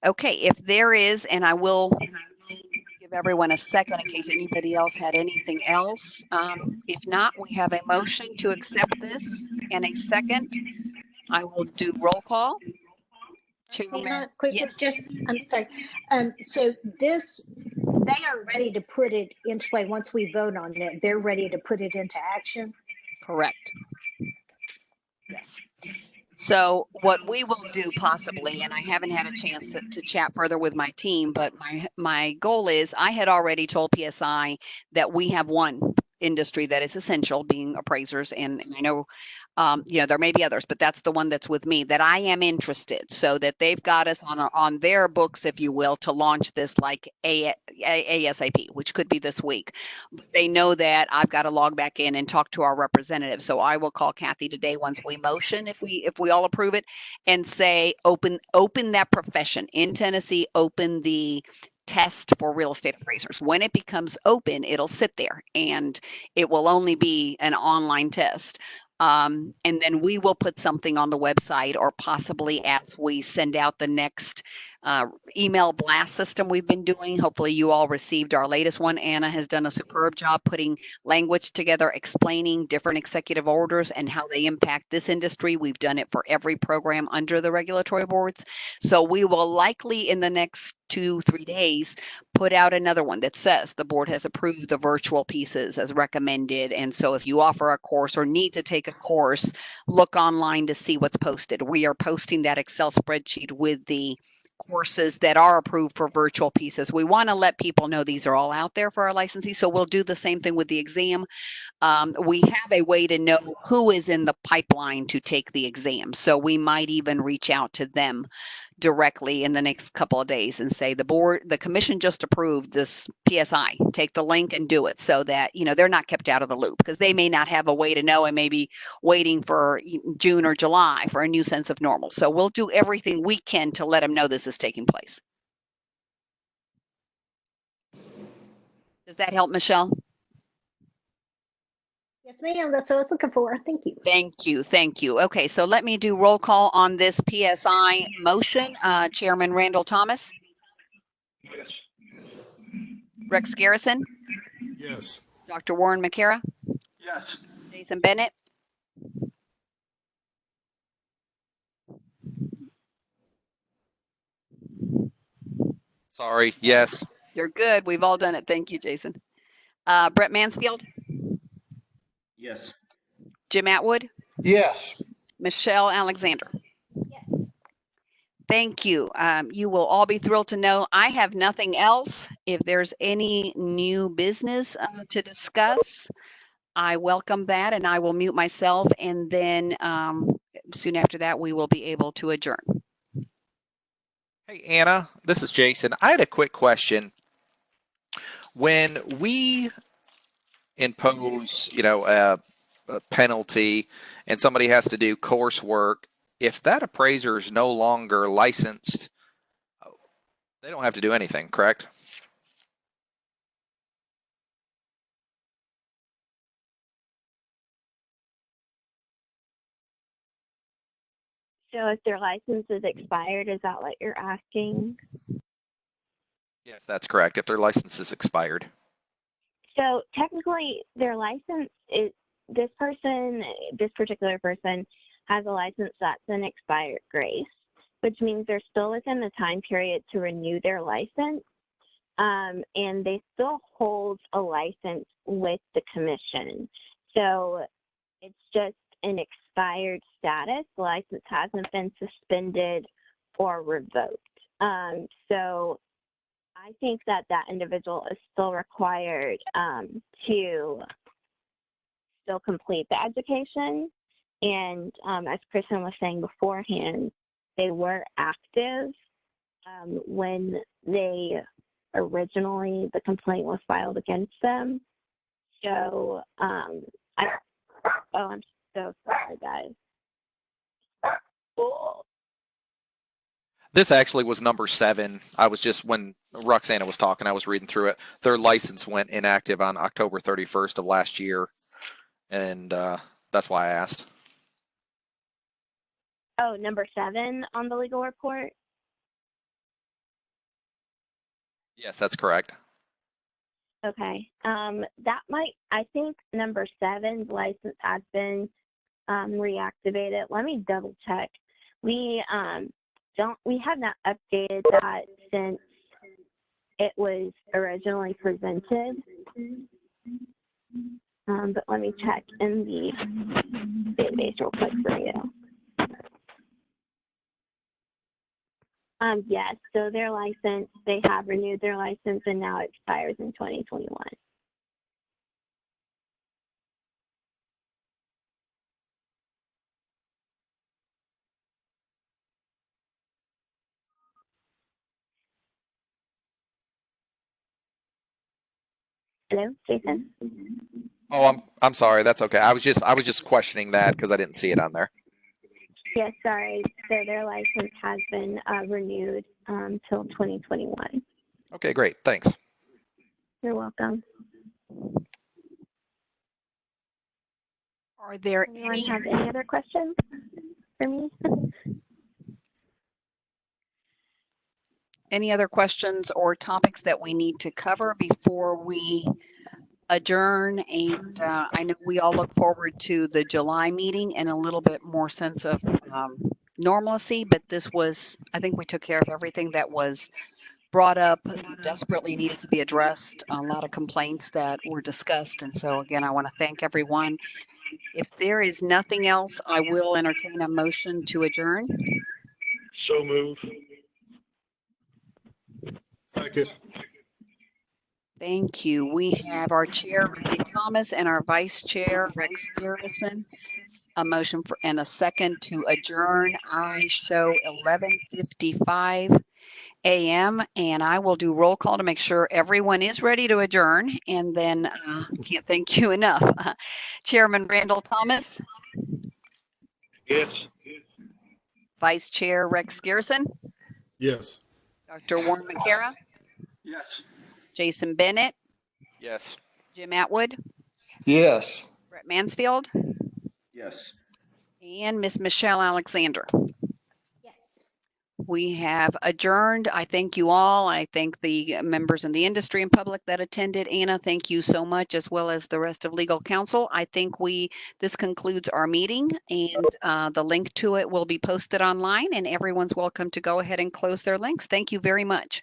Okay, if there is, and I will give everyone a second in case anybody else had anything else. If not, we have a motion to accept this and a second. I will do roll call. Tina, quickly, I'm sorry. So they are ready to put it into play once we vote on it. They're ready to put it into action. Correct. Yes. So what we will do possibly, and I haven't had a chance to chat further with my team, but my goal is I had already told PSI that we have one industry that is essential, being appraisers. And I know, there may be others, but that's the one that's with me that I am interested, so that they've got us on their books, if you will, to launch this like ASAP, which could be this week. But they know that I've got to log back in and talk to our representative. So I will call Kathy today once we motion, if we all approve it, and say, open that profession in Tennessee, open the test for real estate appraisers. When it becomes open, it'll sit there and it will only be an online test. And then we will put something on the website, or possibly as we send out the next email blast system we've been doing. Hopefully you all received our latest one. Anna has done a superb job putting language together, explaining different executive orders and how they impact this industry. We've done it for every program under the regulatory boards. So we will likely in the next 2-3 days put out another one that says the board has approved the virtual pieces as recommended. And so if you offer a course or need to take a course, look online to see what's posted. We are posting that Excel spreadsheet with the courses that are approved for virtual pieces. We want to let people know these are all out there for our licensees. So we'll do the same thing with the exam. We have a way to know who is in the pipeline to take the exam. So we might even reach out to them directly in the next couple of days and say, the commission just approved this PSI, take the link and do it, so that, they're not kept out of the loop, because they may not have a way to know and maybe waiting for June or July for a new sense of normal. So we'll do everything we can to let them know this is taking place. Does that help, Michelle? Yes, ma'am. That's what I was looking for. Thank you. Thank you. Okay, so let me do roll call on this PSI motion. Chairman Randall Thomas. Yes. Rex Garrison. Yes. Dr. Warren McCara. Yes. Jason Bennett. Sorry. Yes. You're good. We've all done it. Thank you, Jason. Brett Mansfield. Yes. Jim Atwood. Yes. Michelle Alexander. Yes. Thank you. You will all be thrilled to know I have nothing else. If there's any new business to discuss, I welcome that, and I will mute myself, and then soon after that, we will be able to adjourn. Hey, Anna, this is Jason. I had a quick question. When we impose, a penalty and somebody has to do coursework, if that appraiser is no longer licensed, they don't have to do anything, correct? So if their license is expired, is that what you're asking? Yes, that's correct. If their license is expired. So technically, their license is, this particular person has a license that's an expired grace, which means they're still within the time period to renew their license, and they still hold a license with the commission. So it's just an expired status. The license hasn't been suspended or revoked. So I think that individual is still required to still complete the education. And as Kristen was saying beforehand, they were active when the complaint was filed against them. So I'm so sorry, guys. Cool. This actually was number 7. I was just, when Roxana was talking, I was reading through it. Their license went inactive on October 31st of last year. And that's why I asked. Oh, number 7 on the legal report? Yes, that's correct. Okay. I think number 7's license has been reactivated. Let me double check. We have not updated that since it was originally presented. But let me check in the database real quick for you. Yes, so their license, they have renewed their license, and now it expires in 2021. Hello, Jason? Oh, I'm sorry. That's okay. I was just questioning that because I didn't see it on there. Yes, sorry. So their license has been renewed till 2021. Okay, great. Thanks. You're welcome. Are there Anyone have any other questions for me? any other questions or topics that we need to cover before we adjourn? And I know we all look forward to the July meeting and a little bit more sense of normalcy, but this was, I think we took care of everything that was brought up, desperately needed to be addressed, a lot of complaints that were discussed. And so again, I want to thank everyone. If there is nothing else, I will entertain a motion to adjourn. So move. Second. Thank you. We have our chair, Randy Thomas, and our vice chair, Rex Garrison. A motion for and a second to adjourn. I show 11:55 a.m. and I will do roll call to make sure everyone is ready to adjourn. And then can't thank you enough. Chairman Randall Thomas. Yes. Vice Chair Rex Garrison. Yes. Dr. Warren McCara. Yes. Jason Bennett. Yes. Jim Atwood. Yes. Brett Mansfield. Yes. And Miss Michelle Alexander. Yes. We have adjourned. I thank you all. I thank the members in the industry and public that attended. Anna, thank you so much, as well as the rest of legal counsel. I think this concludes our meeting, and the link to it will be posted online, and everyone's welcome to go ahead and close their links. Thank you very much.